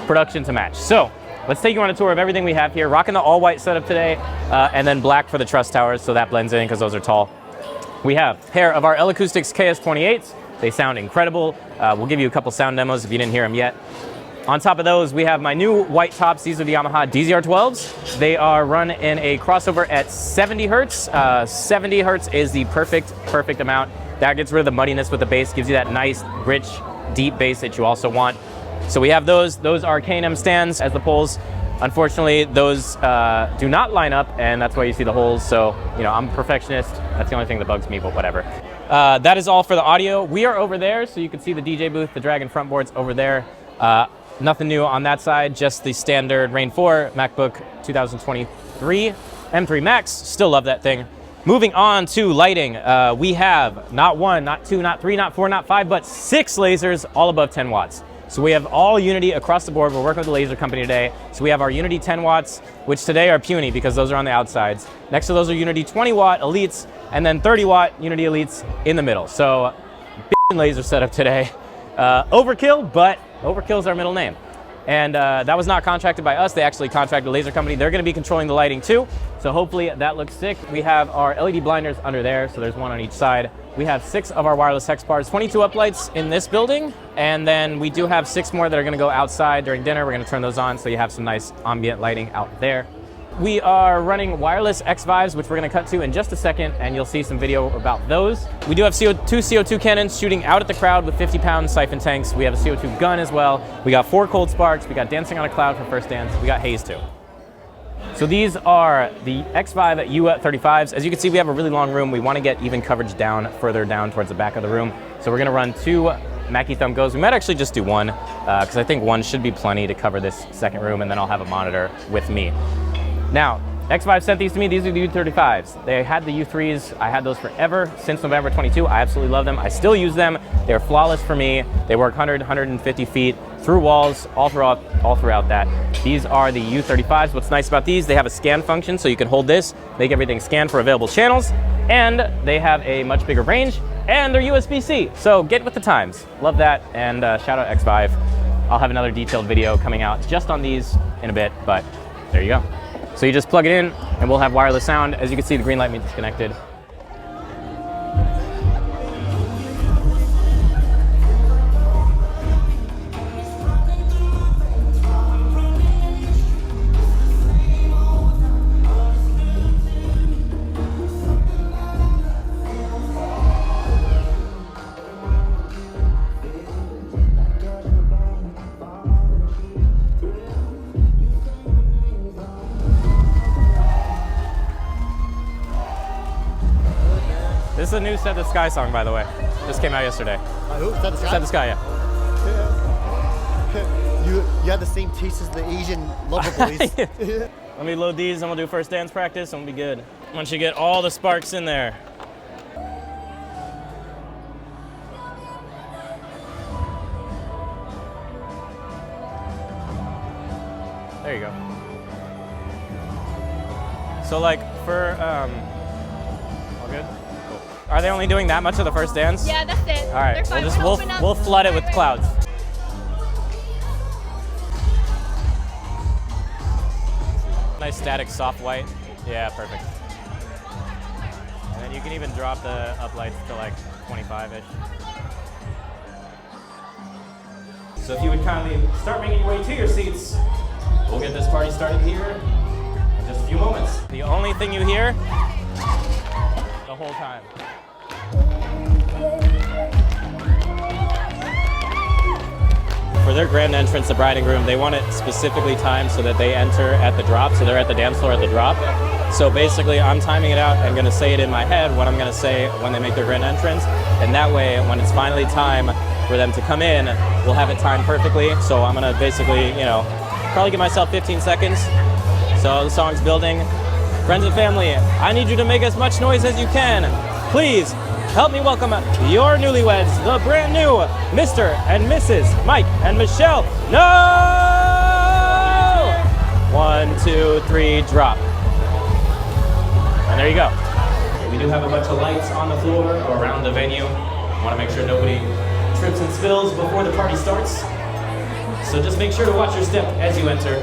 production to match. So let's take you on a tour of everything we have here. Rocking the all white setup today, and then black for the truss towers, so that blends in because those are tall. We have a pair of our L-Acoustics KS28s. They sound incredible. We'll give you a couple sound demos if you didn't hear them yet. On top of those, we have my new white tops. These are the Yamaha DZR12s. They are run in a crossover at 70 hertz. 70 hertz is the perfect amount. That gets rid of the muddiness with the bass, gives you that nice, rich, deep bass that you also want. So we have those. Those are K&M stands as the poles. Unfortunately, those do not line up, and that's why you see the holes. So, you know, I'm a perfectionist. That's the only thing that bugs me, but whatever. That is all for the audio. We are over there, so you can see the DJ booth, the Dragon front boards over there. Nothing new on that side, just the standard Rane FOUR MacBook 2023 M3 Max. Still love that thing. Moving on to lighting, we have not 1, not 2, not 3, not 4, not 5, but 6 lasers, all above 10 watts. So we have all Unity across the board. We're working with the laser company today. So we have our Unity 10 watts, which today are puny because those are on the outsides. Next to those are Unity 20 watt Elites, and then 30 watt Unity Elites in the middle. So big laser setup today. Overkill, but Overkill's our middle name. And that was not contracted by us. They actually contracted a laser company. They're gonna be controlling the lighting too. So hopefully that looks sick. We have our LED blinders under there, so there's one on each side. We have 6 of our wireless hex bars, 22 uplights in this building, and then we do have 6 more that are gonna go outside during dinner. We're gonna turn those on so you have some nice ambient lighting out there. We are running wireless XVives, which we're gonna cut to in just a second, and you'll see some video about those. We do have two CO2 cannons shooting out at the crowd with 50-pound siphon tanks. We have a CO2 gun as well. We got 4 cold sparks. We got Dancing on a Cloud for first dance. We got Haze too. So these are the XVive U35s. As you can see, we have a really long room. We wanna get even coverage down, further down towards the back of the room. So we're gonna run 2 Mackie Thump GOs. We might actually just do 1, because I think 1 should be plenty to cover this second room, and then I'll have a monitor with me. Now, XVive sent these to me. These are the U35s. They had the U3s. I had those forever, since November 22. I absolutely love them. I still use them. They're flawless for me. They work 100, 150 feet through walls, all throughout that. These are the U35s. What's nice about these, they have a scan function, so you can hold this, make everything scan for available channels, and they have a much bigger range, and they're USB-C. So get with the times. Love that, and shout out XVive. I'll have another detailed video coming out just on these in a bit, but there you go. So you just plug it in and we'll have wireless sound. As you can see, the green light means it's connected. This is a new Set the Sky song, by the way. This came out yesterday. Who? Set the Sky? Set the Sky, yeah. You have the same taste as the Asian lover boys. Let me load these and we'll do first dance practice and we'll be good. Once you get all the sparks in there. There you go. So like for, all good? Cool. Are they only doing that much of the first dance? Yeah, that's it. All right, we'll flood it with clouds. Nice static soft white. Yeah, perfect. And then you can even drop the uplights to like 25-ish. So if you would kindly start making your way to your seats, we'll get this party started here in just a few moments. The only thing you hear the whole time. For their grand entrance, the bride and groom, they want it specifically timed so that they enter at the drop, so they're at the dance floor at the drop. So basically, I'm timing it out and gonna say it in my head what I'm gonna say when they make their grand entrance, and that way, when it's finally time for them to come in, we'll have it timed perfectly. So I'm gonna basically, you know, probably give myself 15 seconds. So the song's building. Friends and family, I need you to make as much noise as you can. Please, help me welcome your newlyweds, the brand new Mr. and Mrs. Mike and Michelle. No! 1, 2, 3, drop. And there you go. We do have a bunch of lights on the floor or around the venue. Want to make sure nobody trips and spills before the party starts. So just make sure to watch your step as you enter.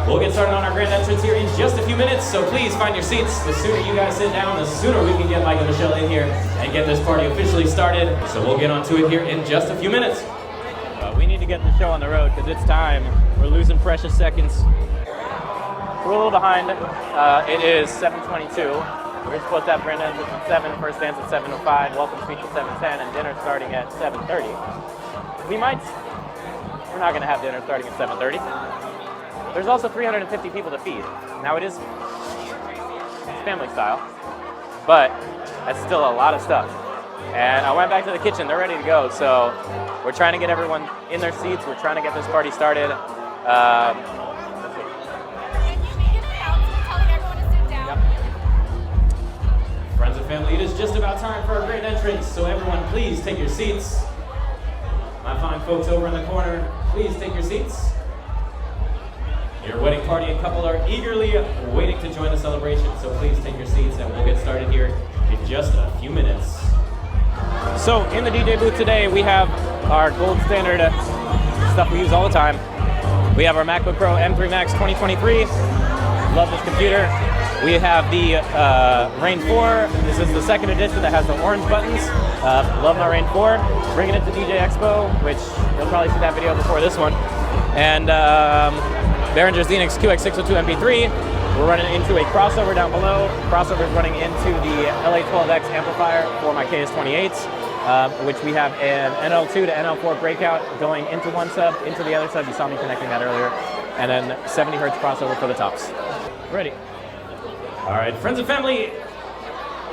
We'll get started on our grand entrance here in just a few minutes, so please find your seats. The sooner you guys sit down, the sooner we can get Mike and Michelle in here and get this party officially started. So we'll get on to it here in just a few minutes. We need to get the show on the road because it's time. We're losing precious seconds. We're a little behind. It is 7:22. We're supposed to have grand entrance at 7, first dance at 7:05, welcome speech at 7:10, and dinner starting at 7:30. We're not going to have dinner starting at 7:30. There's also 350 people to feed. Now it's family style, but that's still a lot of stuff. And I went back to the kitchen, they're ready to go, so we're trying to get everyone in their seats, we're trying to get this party started. Friends and family, it is just about time for our grand entrance, so everyone please take your seats. My fine folks over in the corner, please take your seats. Your wedding party and couple are eagerly waiting to join the celebration, so please take your seats and we'll get started here in just a few minutes. So in the DJ booth today, we have our gold standard stuff we use all the time. We have our MacBook Pro M3 Max 2023. Love this computer. We have the Rane FOUR. This is the second edition that has the orange buttons. Love my Rane FOUR. Bringing it to DJ Expo, which you'll probably see that video before this one. And Behringer XENYXQX602MP3. We're running into a crossover down below. Crossover is running into the LA12X amplifier for my KS28, which we have an NL2 to NL4 breakout going into one sub, into the other sub. You saw me connecting that earlier. And then 70 hertz crossover for the tops. Ready. All right, friends and family,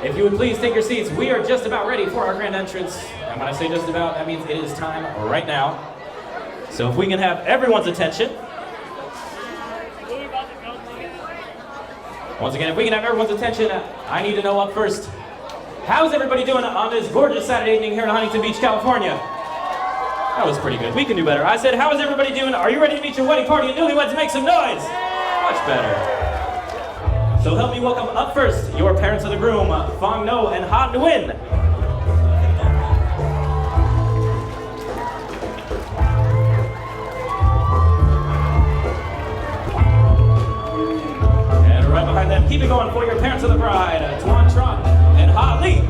if you would please take your seats. We are just about ready for our grand entrance. And when I say just about, that means it is time right now. So if we can have everyone's attention. Once again, if we can have everyone's attention, I need to know up first, how's everybody doing on this gorgeous Saturday evening here in Huntington Beach, California? That was pretty good. We can do better. I said, how is everybody doing? Are you ready to meet your wedding party and newlyweds? Make some noise. Much better. So help me welcome up first your parents of the groom, Fong No and Ha Nguyen. And right behind them, keep it going for your parents of the bride, Tuan Tron and Ha Lee.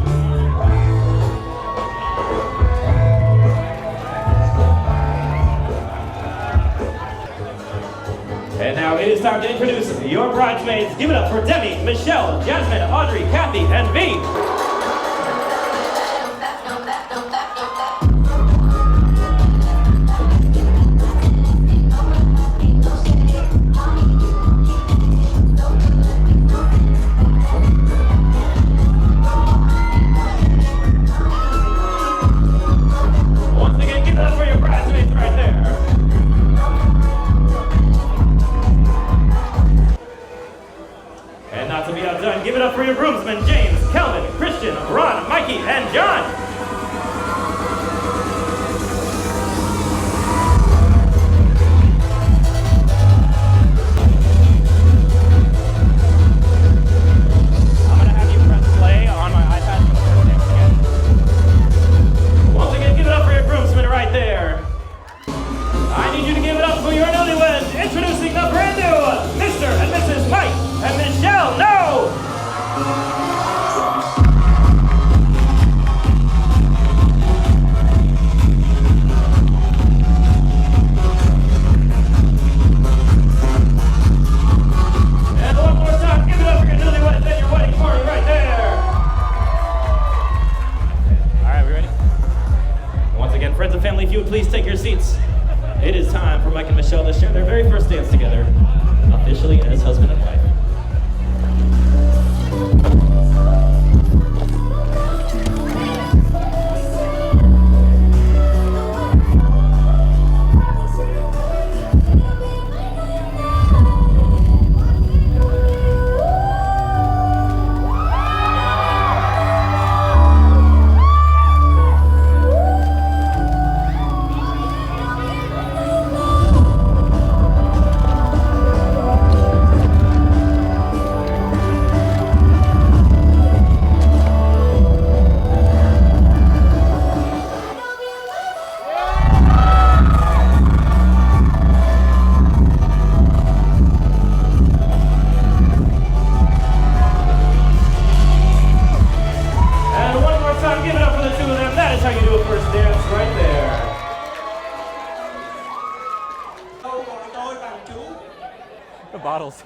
And now it is time to introduce your bridesmaids. Give it up for Demi, Michelle, Jasmine, Audrey, Kathy, and V. Once again, give it up for your bridesmaids right there. And not to be outdone, give it up for your groomsmen, James, Kelvin, Christian, Ron, Mikey, and John. I'm going to have you press play on my iPad for the first dance again. Once again, give it up for your groomsmen right there. I need you to give it up for your newlyweds. Introducing the brand new Mr. and Mrs. Mike and Michelle No! And one more time, give it up for your newlyweds and your wedding party right there. All right, we ready? Once again, friends and family, if you would please take your seats. It is time for Mike and Michelle to share their very first dance together, officially as husband and wife. bottles.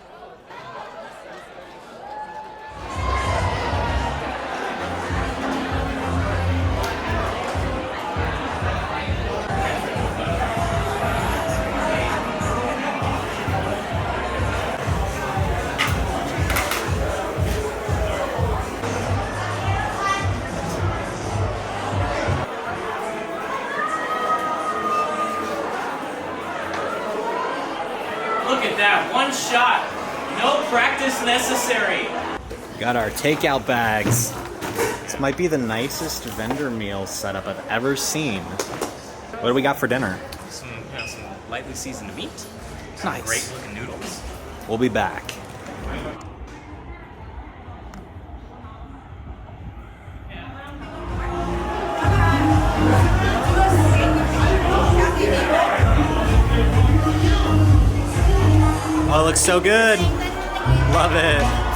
Look at that, one shot. No practice necessary. Got our takeout bags. This might be the nicest vendor meal setup I've ever seen. What do we got for dinner? Some lightly seasoned meat. Some Nice. great looking noodles. We'll be back. Oh, it looks so good. Love it.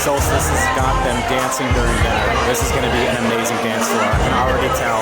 Solstice has got them dancing during dinner. This is going to be an amazing dance floor. I can already tell.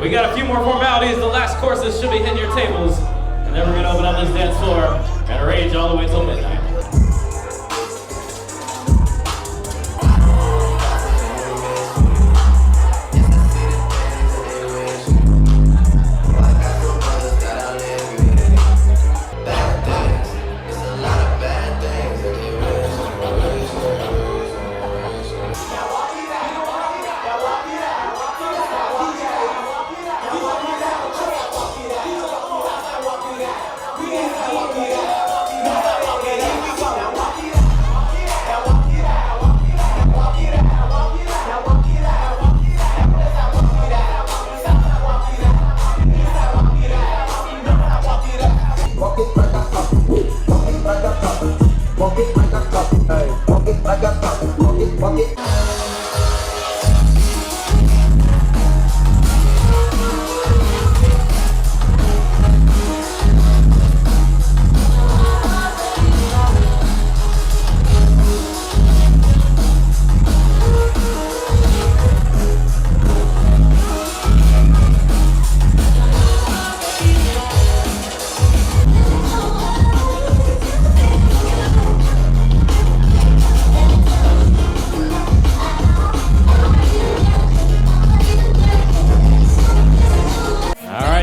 We got a few more formalities. The last courses should be hitting your tables. And then we're gonna open up this dance floor and rage all the way till midnight.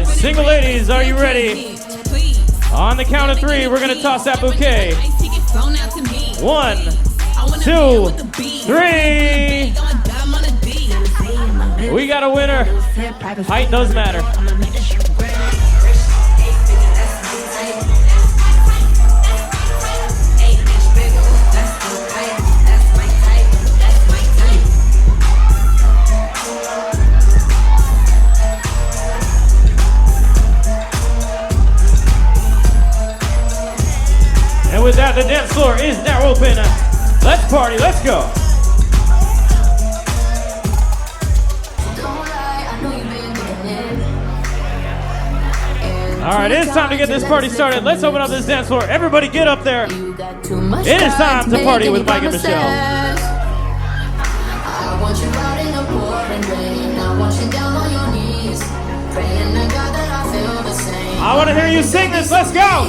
Single ladies, are you ready? On the count of three, we're gonna toss that bouquet. 1, 2, 3. We got a winner. Height does matter. And with that, the dance floor is now open. Let's party, let's go. All right, it's time to get this party started. Let's open up this dance floor. Everybody get up there. It is time to party with Mike and Michelle. I want you out in the pouring rain. I want you down on your knees, praying to God that I feel the same. I want to hear you sing this. Let's go.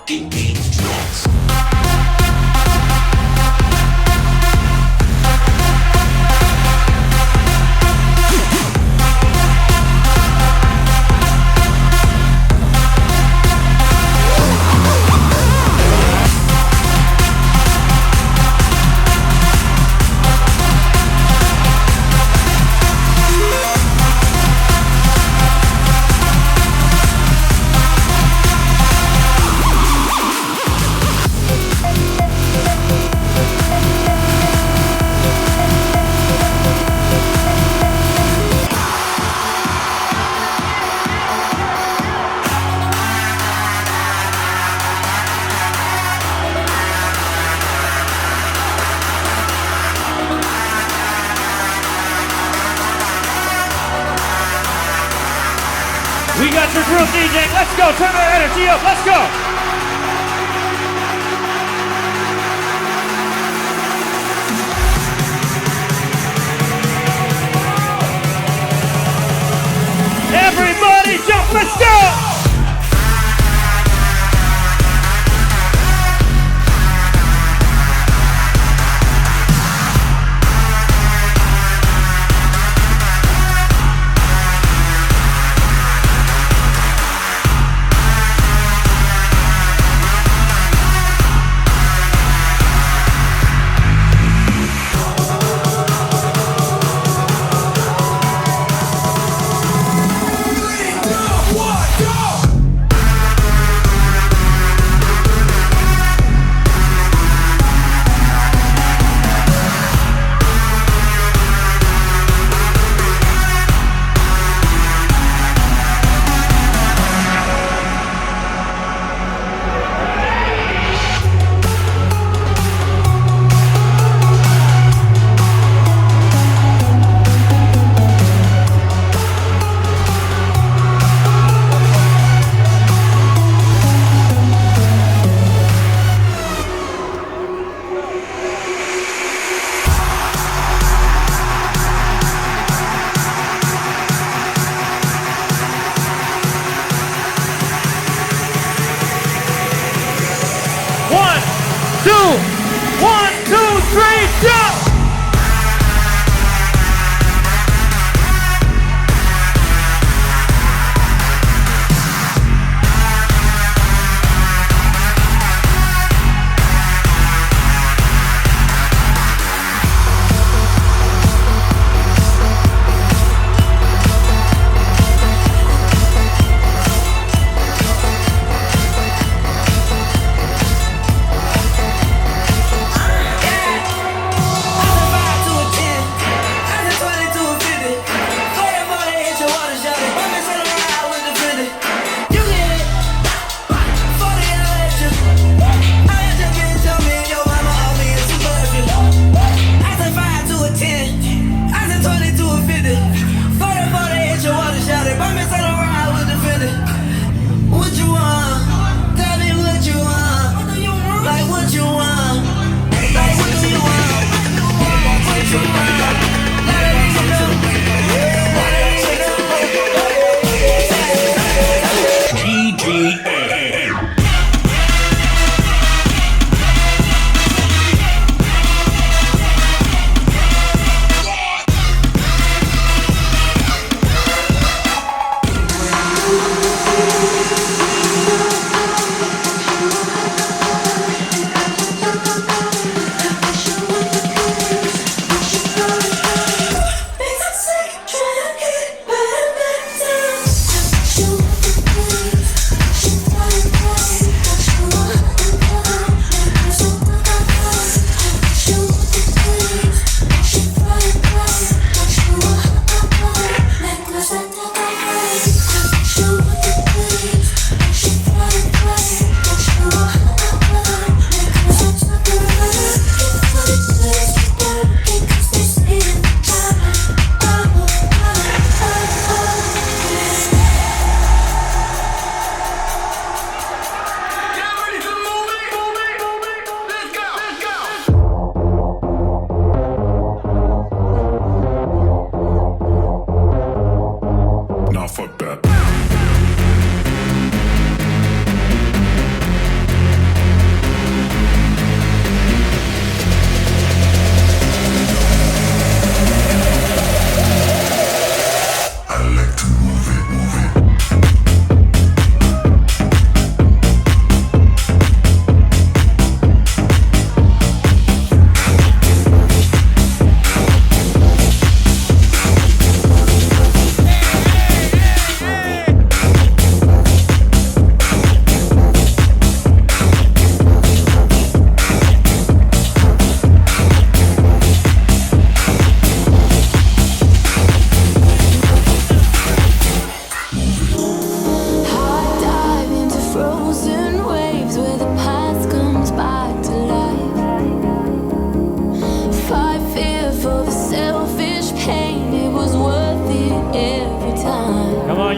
We got your Groom DJ. Let's go. Turn our energy up. Let's go. Everybody jump. Let's go.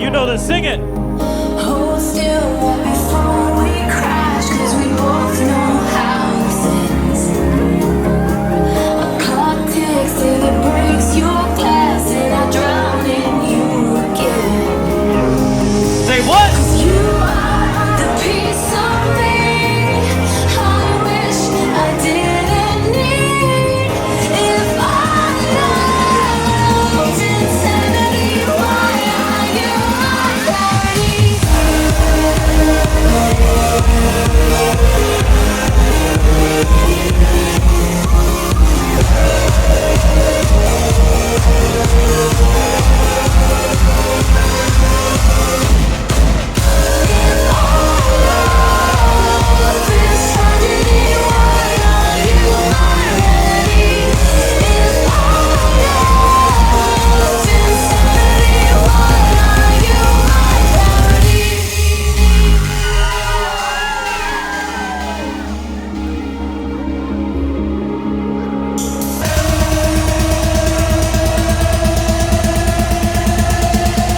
You know this. Sing it. Hold still before we crash, 'cause we both know how this ends. A clock ticks till it breaks your glass, and I drown in you again. Say what? 'Cause you are the piece of me I wish I didn't need. If I loved insanity, why are you my party?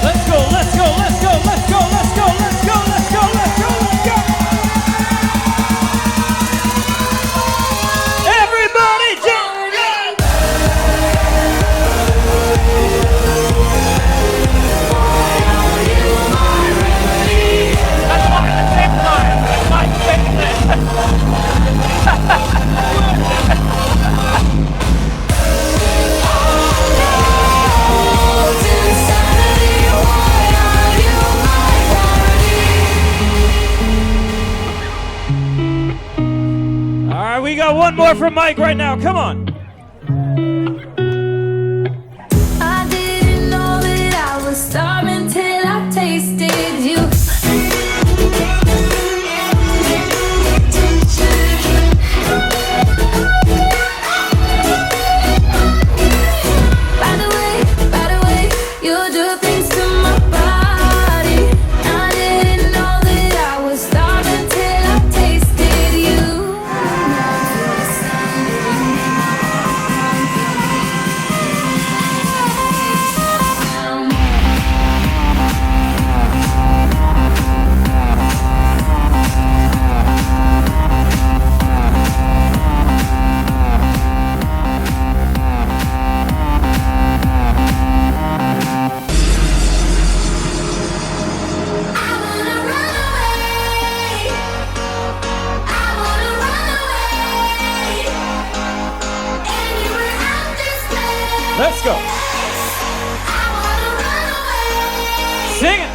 Let's go, let's go, let's go, let's go, let's go, let's go, let's go, let's go, let's go. Everybody jump! All right, we got one more from Mike right now. Come on. I didn't know that I was starving till I tasted you. By the way, you do things to my body. I didn't know that I was starving till I tasted you. Let's go. Sing it.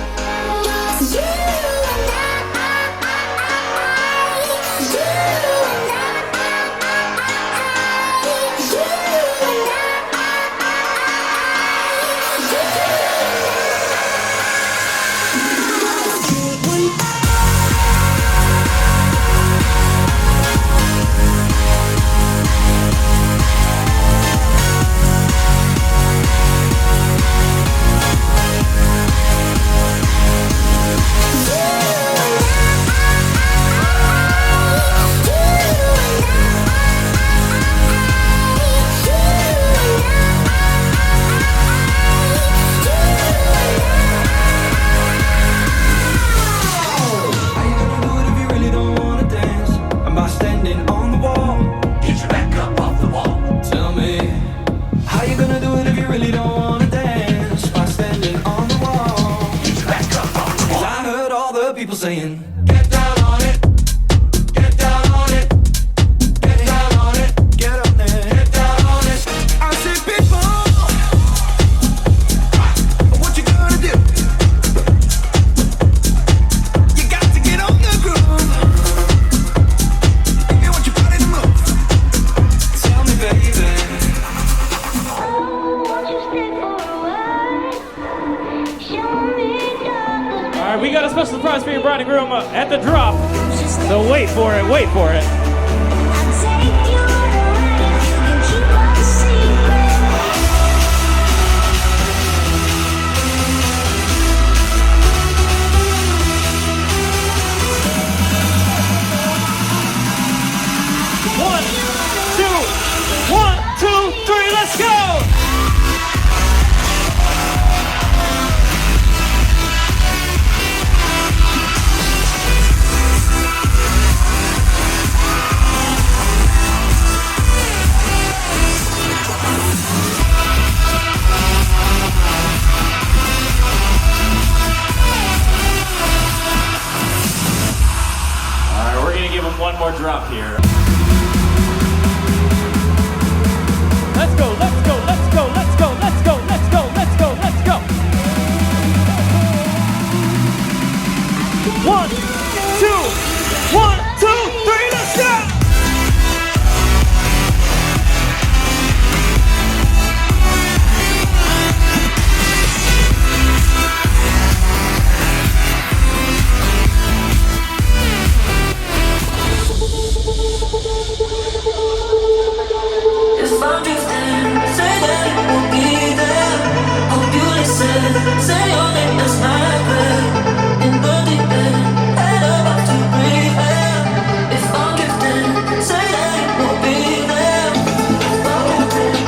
People saying, get down on it, get down on it, get down on it, get up there, get down on it. I say, people, what you gonna do? You got to get on the groove. If you want your body to move, tell me, baby. Won't you stay for a while? Show me. All right, we got a special surprise for your bride and groom at the drop. So wait for it, wait for it. One, two, three, let's go! drop here. Let's go, let's go, let's go, let's go, let's go, let's go, let's go, let's go. 1, 2, 1, 2, 3, let's go! If I'm drifting, say that it won't be there. Hope you listen, say your name is my prayer. In the deep end, head about to breathe air. If I'm drifting, say that it won't be there. If I'm drifting,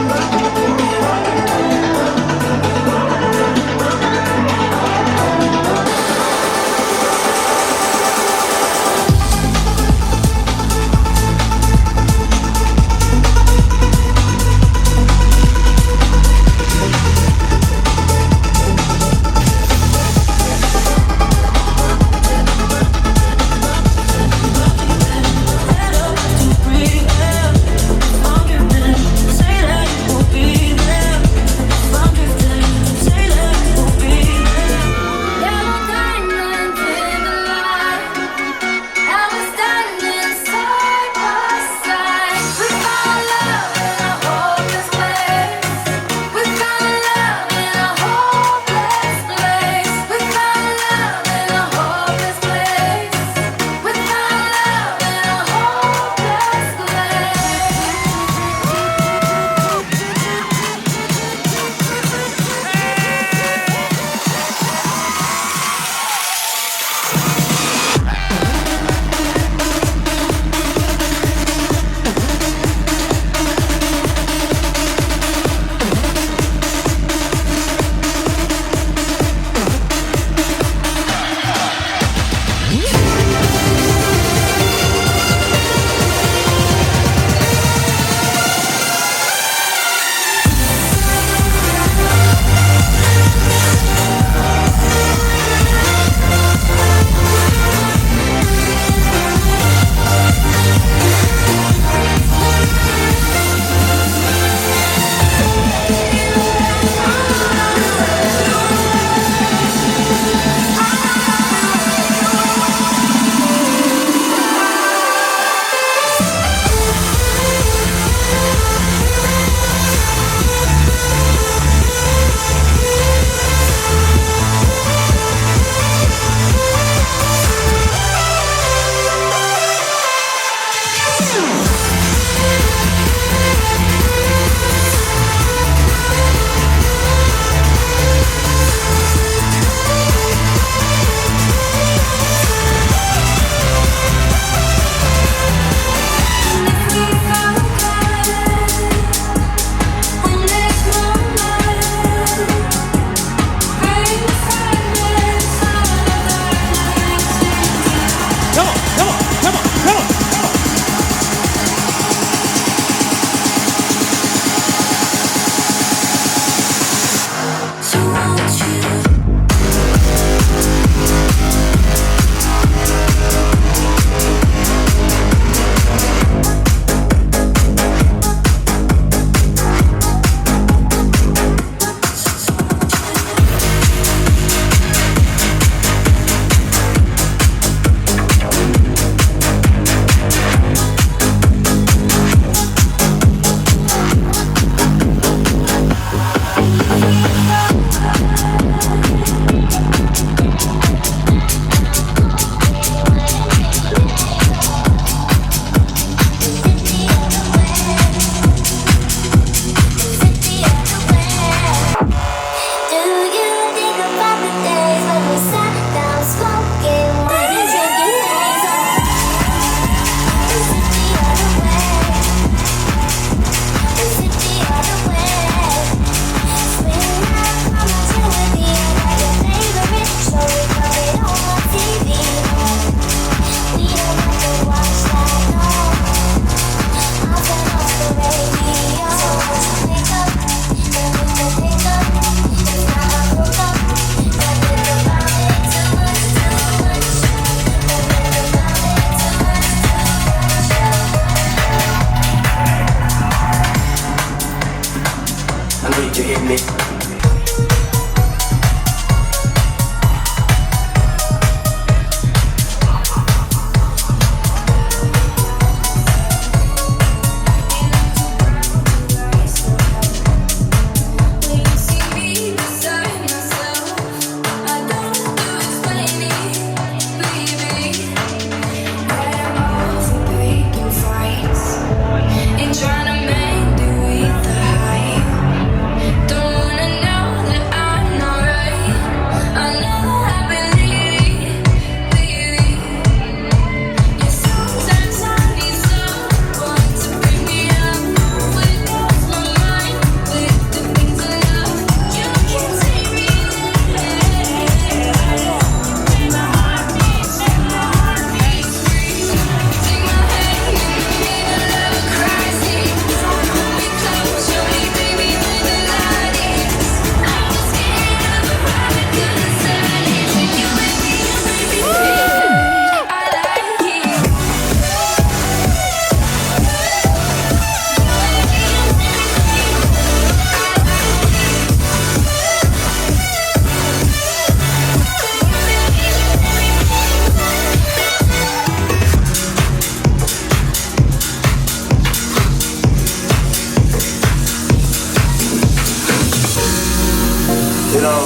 You know,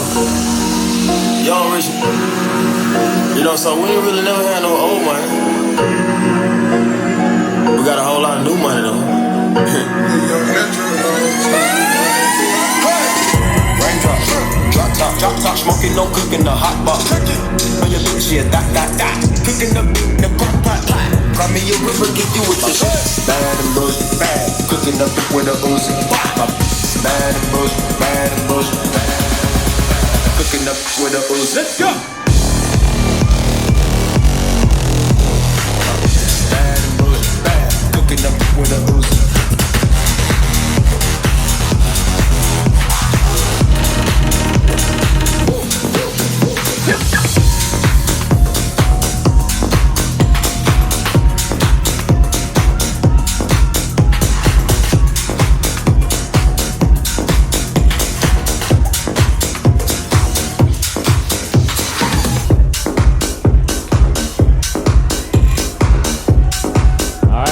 young rich. You know, so we ain't really never had no old money. We got a whole lot of new money though. Raindrop, drop top, smoking, no cooking, the hot box. On your bitch, yeah, that. Cooking the pot. Cry me a river, get you with the shit. Bad and bullshit, bad. Cooking up with a Uzi. Bad and bullshit, bad. Cooking up with a Uzi. Let's go. Bad and bullshit, bad. Cooking up with a Uzi.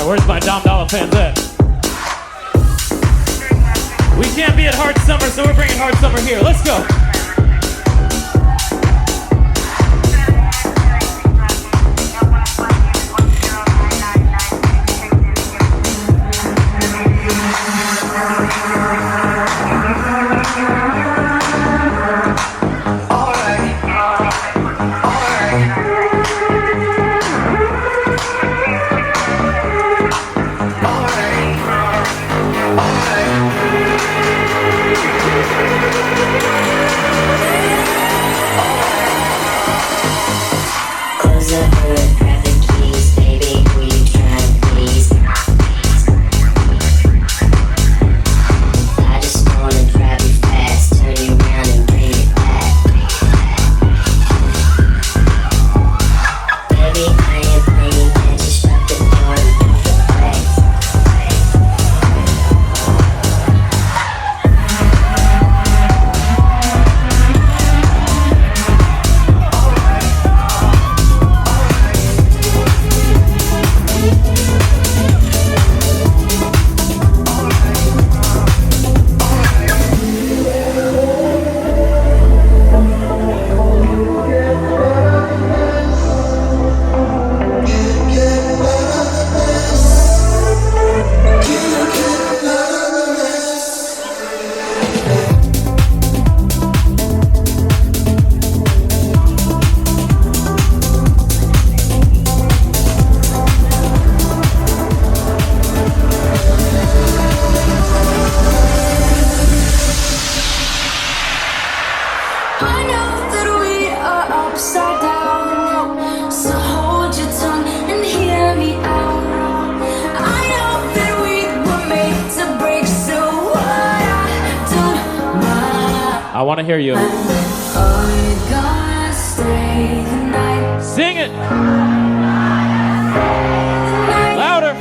Where's my Dom Dollar fans at? We can't be at Hard Summer, so we're bringing Hard Summer here. Let's go. I want to hear you. Sing it. Louder.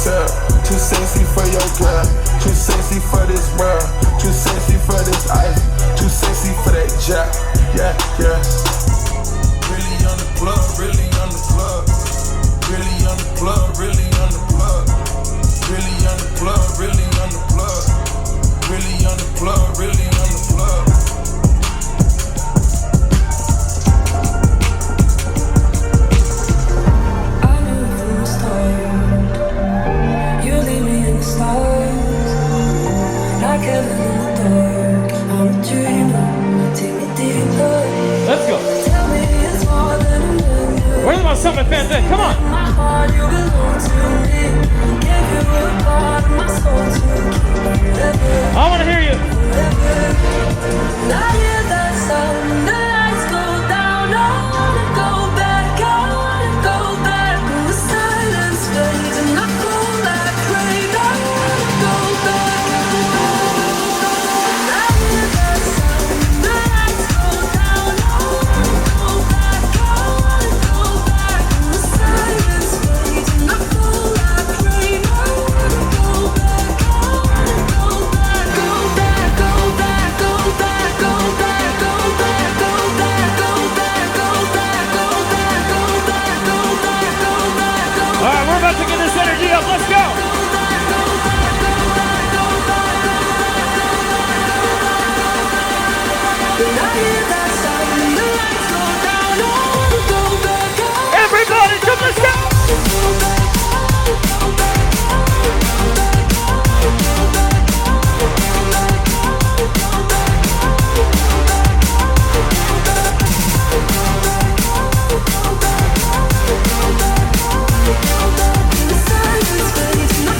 myself. Too sexy for your girl. Too sexy for this world. Too sexy for this ice. Too sexy for that jack. Yeah, yeah. Really on the plug, really on the plug. Really on the plug, really on the plug. Really on the plug, really on the plug. Really on the plug, really on the plug. I knew from the start, you lead me in the stars. Like heaven in the dark, I'm a dreamer. Take me deeper. Let's go. Tell me it's more than a memory. Where's my Summit fans at? Come on. My heart, you belong to me. Give you a part of my soul to keep forever. I want to hear you. I hear that sound, the lights go down. I wanna go back, I wanna go back. When the silence fades and I fall like rain, I wanna go back. I hear that sound, the lights go down. I wanna go back, I wanna go back. When the silence fades and I fall like rain, I wanna go back, I wanna go back. Go back, go back, go back, go back, go back, go back, go back, go back, go back, go back, go back, go back, go back. All right, we're about to get this energy up. Let's go. Everybody, come let's go. The silence fades and I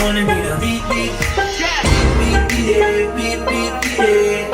wanna be the beat, beat. Beat, beat, yeah, beat, beat, yeah.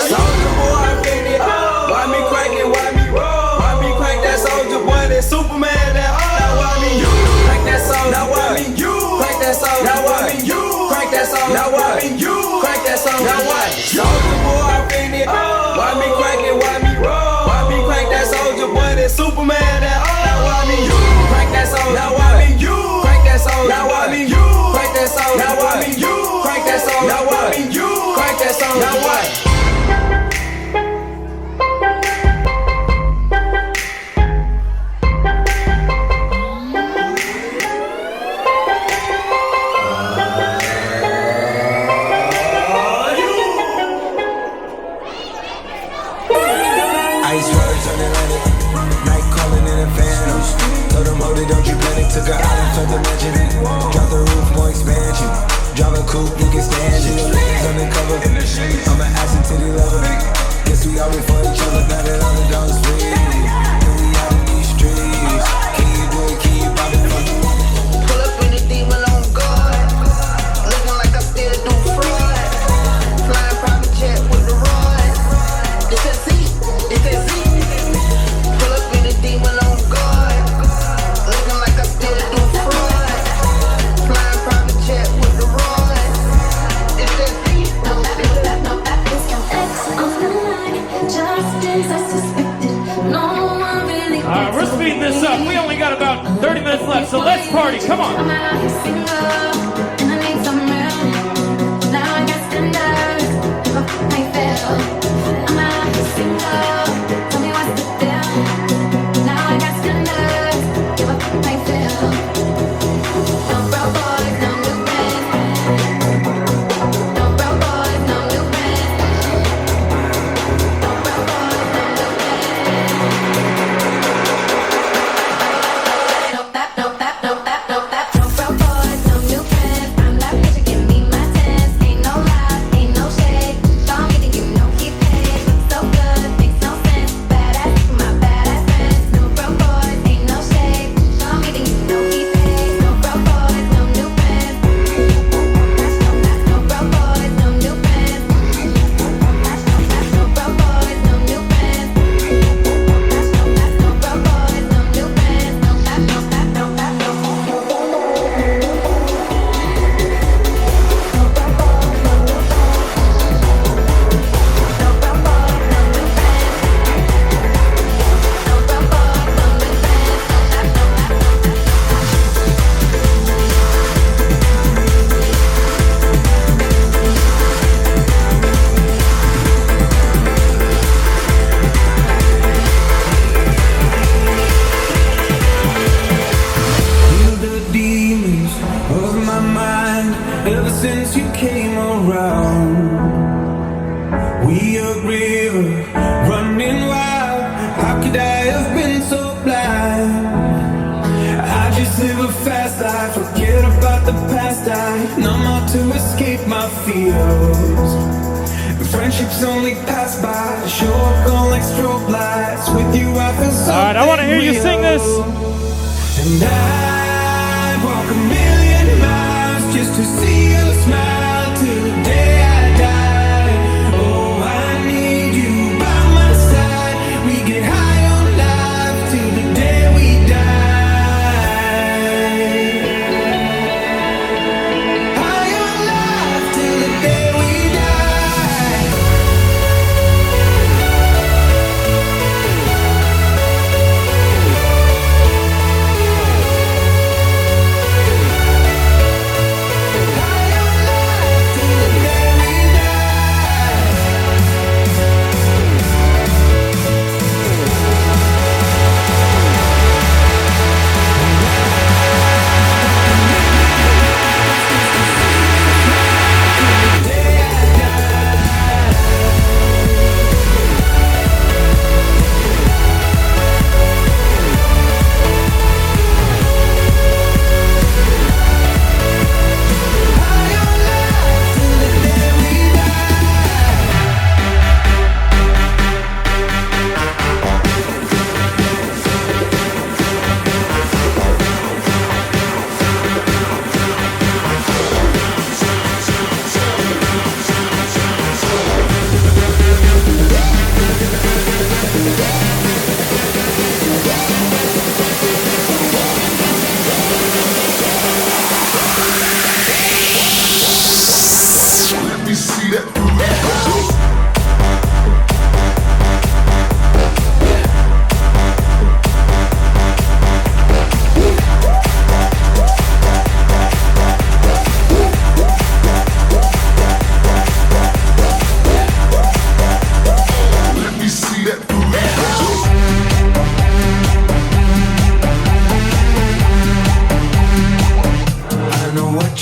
Soldier boy, I fit it. Why me crack it? Why me roll? Why me crack that soldier boy? That Superman, that now why me you crack that soldier? Now why me you crack that soldier? Now why me you crack that soldier? Now why me you crack that soldier? Now what? Soldier boy, I fit it. Why me crack it? Why me roll? Why me crack that soldier boy? That Superman, that now why me you crack that soldier? Now why me you crack that soldier? Now why me you crack that soldier? Now why me you crack that soldier? Now why me you crack that soldier? Now what? Don't you panic, took her out and felt the magic. Drop the roof, more expansion. Drive a coupe, you can stand it. Ladies undercover, I'm an ass and titty lover. Guess we always for each other, now that all the dogs free. And we out in these streets. Can you do it, can you pop it? Pull up in the demon on guard. Looking like I still do fraud. Flying private jet with the rod. It's a Z, it's a Z. Pull up in the demon on guard. Looking like I still do fraud. Flying private jet with the rod. It's a Z. Alright, we're speeding this up. We only got about 30 minutes left, so let's party. Come on. Alright, I want to hear you sing this. And I walk a million miles just to see you smile till the day I die. Oh, I need you by my side. We get high on life till the day we die. High on life till the day we die.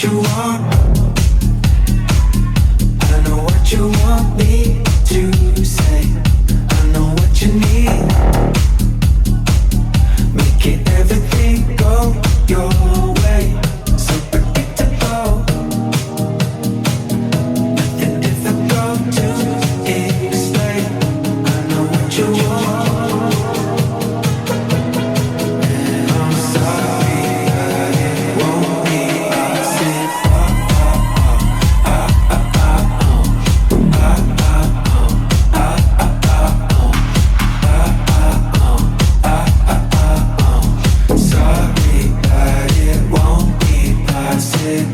what you want. I don't know what you want me to say. I don't know what you need. Making everything go your way. So predictable. Nothing difficult to explain. I don't know what you want. I'm sorry, it won't be easy. Sorry that it won't be passive.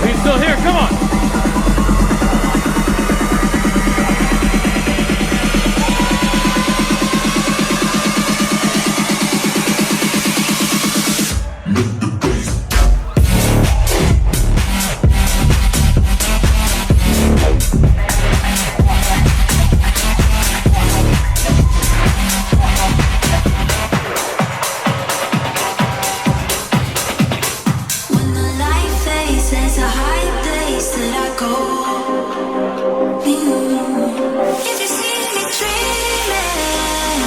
Are you still here? Come on. When the light fades, there's a higher place that I go. If you see me dreaming,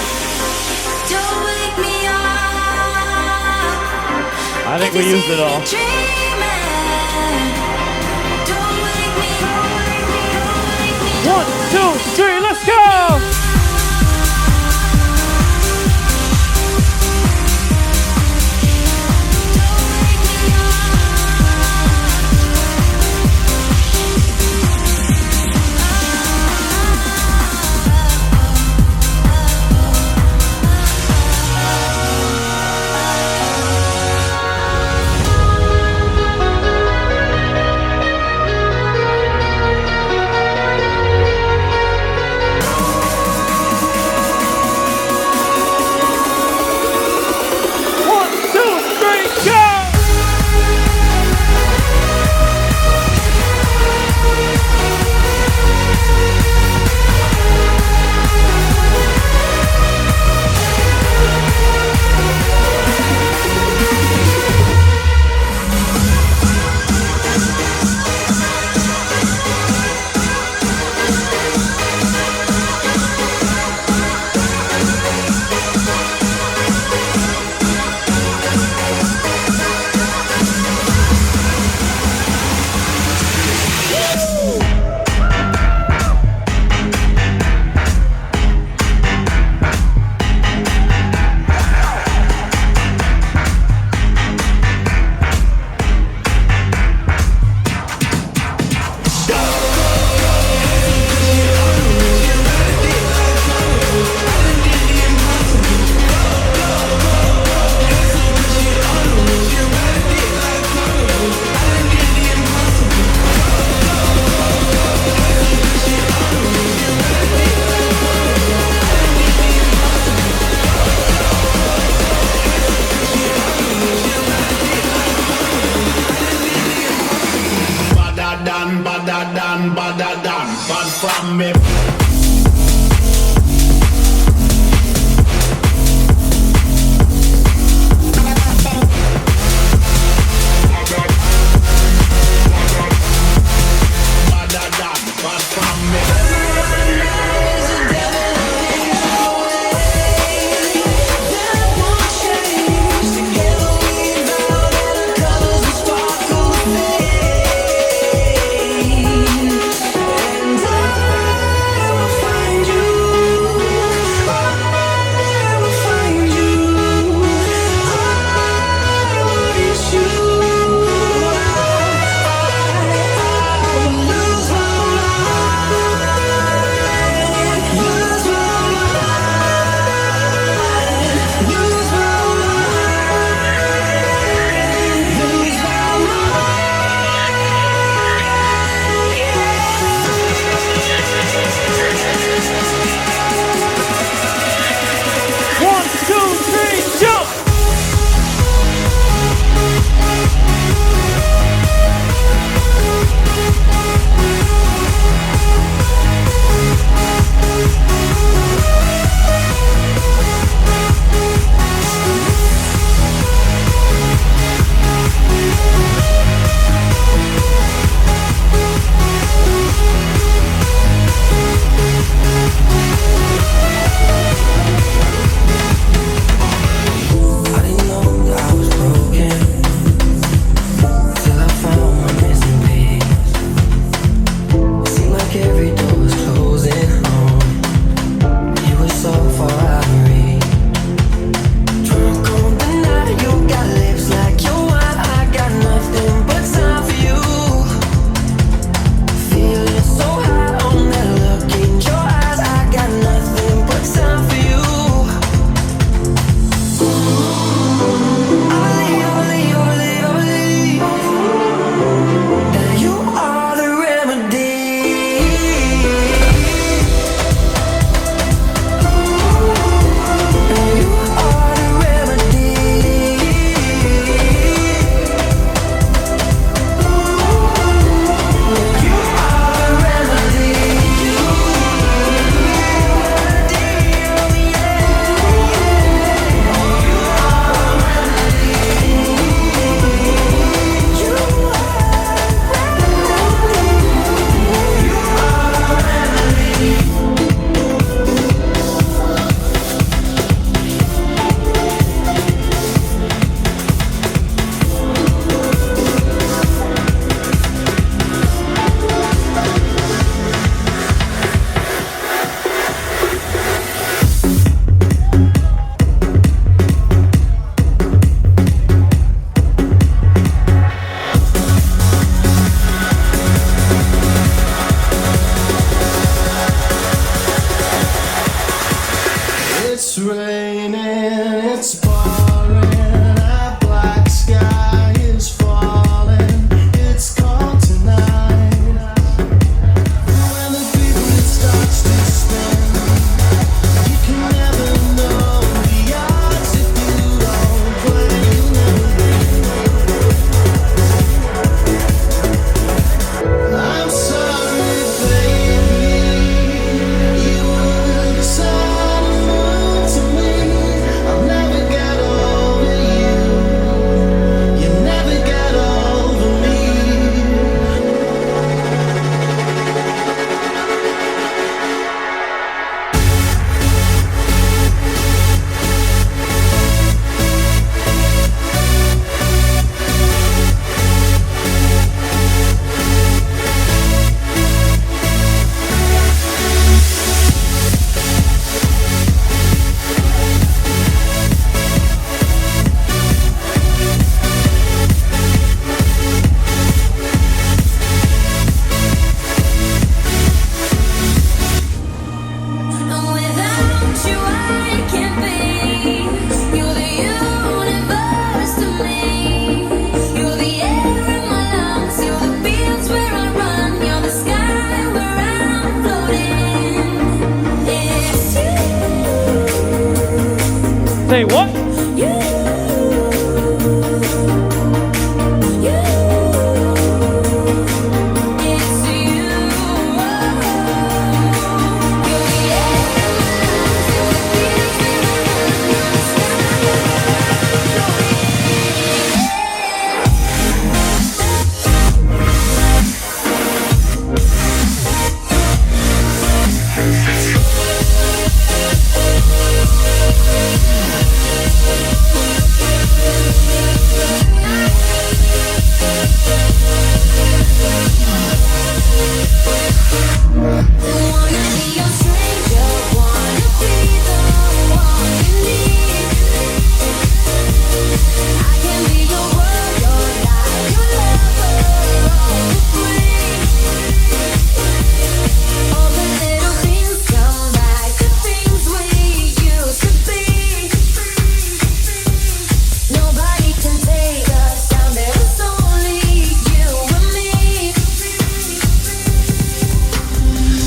don't wake me up. I think we used it all. Dreaming, don't wake me up. 1, 2, 3, let's go! It's raining, it's pouring, a black sky is falling. It's cold tonight. When the beat starts to spin, you can never know the odds if you don't play. I'm sorry, baby. You were the sun to me. I'll never get over you. You never get over me. And without you, I can't be. You're the universe to me. You're the air in my lungs. You're the fields where I run. You're the sky where I'm floating. It's you. Say what?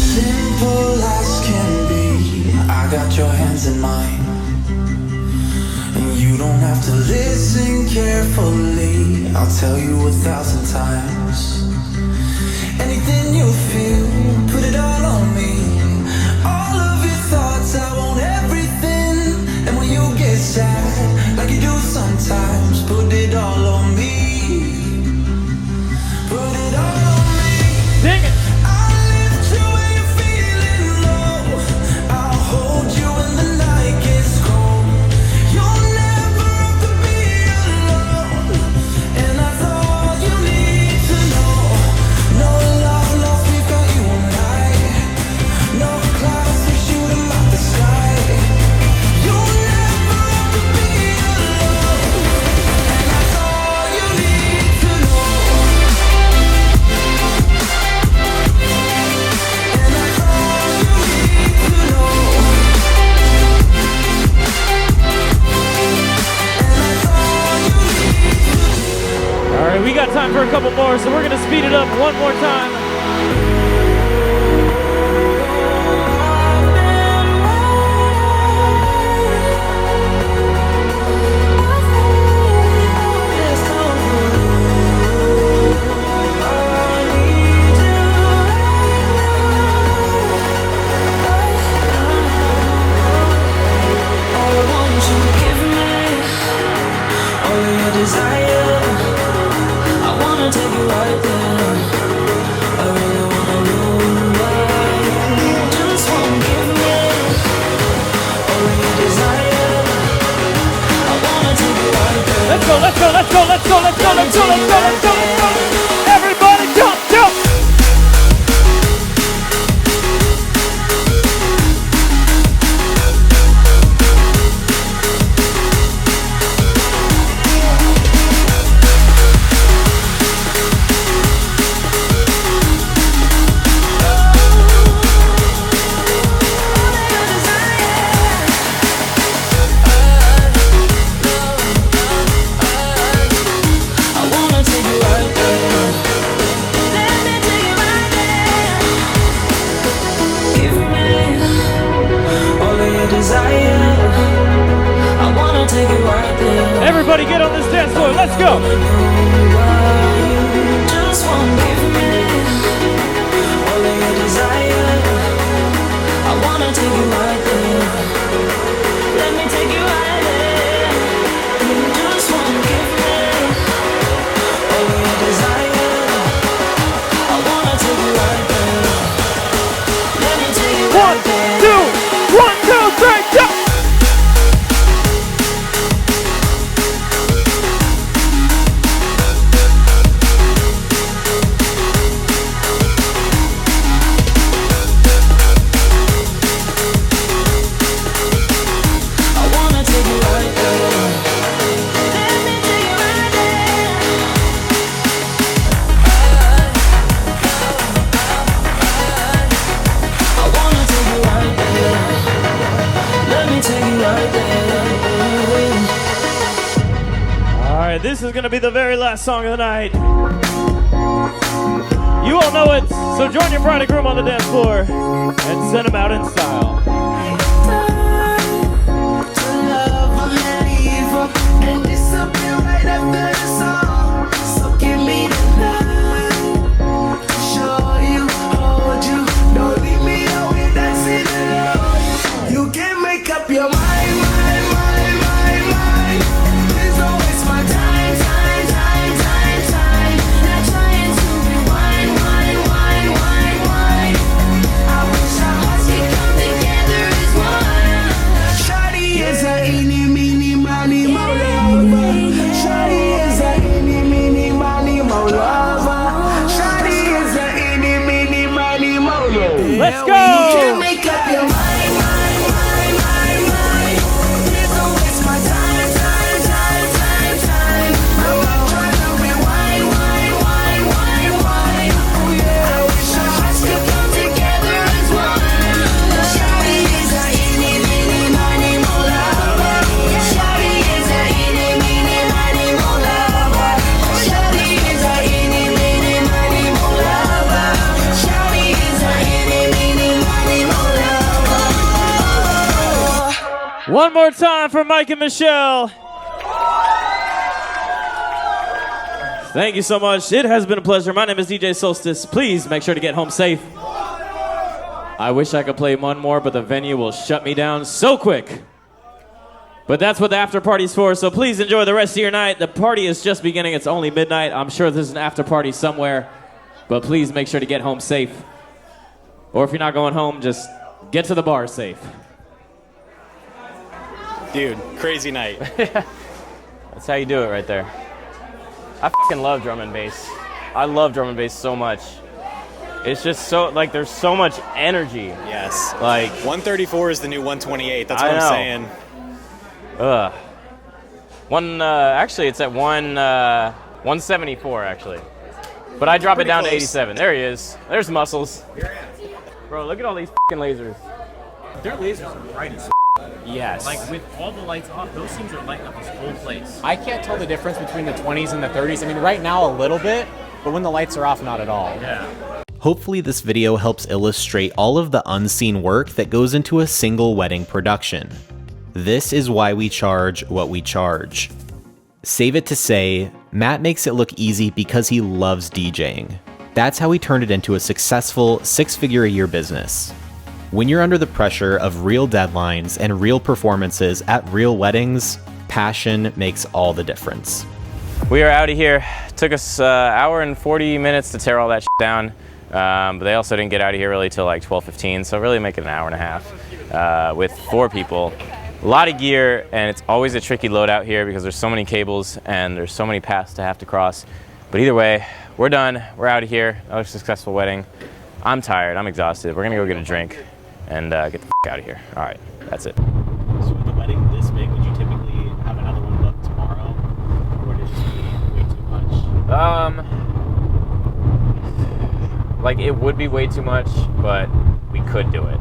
Simple as can be, I got your hands in mine. And you don't have to listen carefully, I'll tell you 1,000 times. Anything you feel, put it all on me. All of your thoughts, I want everything. And when you get sad, like you do sometimes, put it all on me. Put it all on me. Sing it. We got time for a couple more, so we're gonna speed it up one more time. Take you right there. I really wanna know why. Just wanna give me all of your desire. I wanna take you right there. Let's go, let's go, let's go, let's go, let's go, let's go, let's go, let's go, let's go. Everybody jump, jump. desire. I wanna take you right there. Everybody get on this dance floor, let's go! Just wanna give me all of your desire. I wanna take you right there. Let me take you right there. You just wanna give me all of your desire. I wanna take you right there. Let me take you right there. 1, 2, 3, go! Alright, this is gonna be the very last song of the night. You all know it, so join your bride and groom on the dance floor and send them out in style. And disappear right after the song. So give me the night to show you, hold you. Don't leave me out here dancing alone. You can make up your mind. Please don't waste my time. Not trying to rewind. I wish our hearts could come together as one. Shawty is a eeny, meeny, miny, mo lover. Shawty is a eeny, meeny, miny, mo lover. Shawty is a eeny, meeny, miny, mo lover. Let's go! You can make up your mind. Please don't waste my time. I'm not trying to rewind. I wish our hearts could come together as one. Shawty is a eeny, meeny, miny, mo lover. Shawty is a eeny, meeny, miny, mo lover. Shawty is a eeny, meeny, miny, mo lover. Shawty is a eeny, meeny, miny, mo lover. One more time for Mike and Michelle. Thank you so much. It has been a pleasure. My name is DJ Solstice. Please make sure to get home safe. I wish I could play one more, but the venue will shut me down so quick. But that's what the after party's for, so please enjoy the rest of your night. The party is just beginning. It's only midnight. I'm sure there's an after party somewhere, but please make sure to get home safe. Or if you're not going home, just get to the bar safe. Dude, crazy night. That's how you do it right there. I fucking love drum and bass. I love drum and bass so much. It's just so, like, there's so much energy. Yes. Like, 134 is the new 128. That's what I'm saying. Actually, it's at 174, actually. But I drop it down to 87. There he is. There's Muscles. Bro, look at all these fucking lasers. Their lasers are bright as Yes. Like, with all the lights off, those things are lighting up this whole place. I can't tell the difference between the 20s and the 30s. I mean, right now a little bit, but when the lights are off, not at all. Yeah. Hopefully this video helps illustrate all of the unseen work that goes into a single wedding production. This is why we charge what we charge. Save it to say, Matt makes it look easy because he loves DJing. That's how he turned it into a successful 6-figure-a-year business. When you're under the pressure of real deadlines and real performances at real weddings, passion makes all the difference. We are out of here. Took us an hour and 40 minutes to tear all that shit down. But they also didn't get out of here really till like 12:15, so really make it an hour and a half with 4 people. A lot of gear, and it's always a tricky load out here because there's so many cables and there's so many paths to have to cross. But either way, we're done. We're out of here. Another successful wedding. I'm tired. I'm exhausted. We're gonna go get a drink and get the f out of here. All right, that's it. So with the wedding this big, would you typically have another one booked tomorrow, or would it just be way too much? Like, it would be way too much, but we could do it.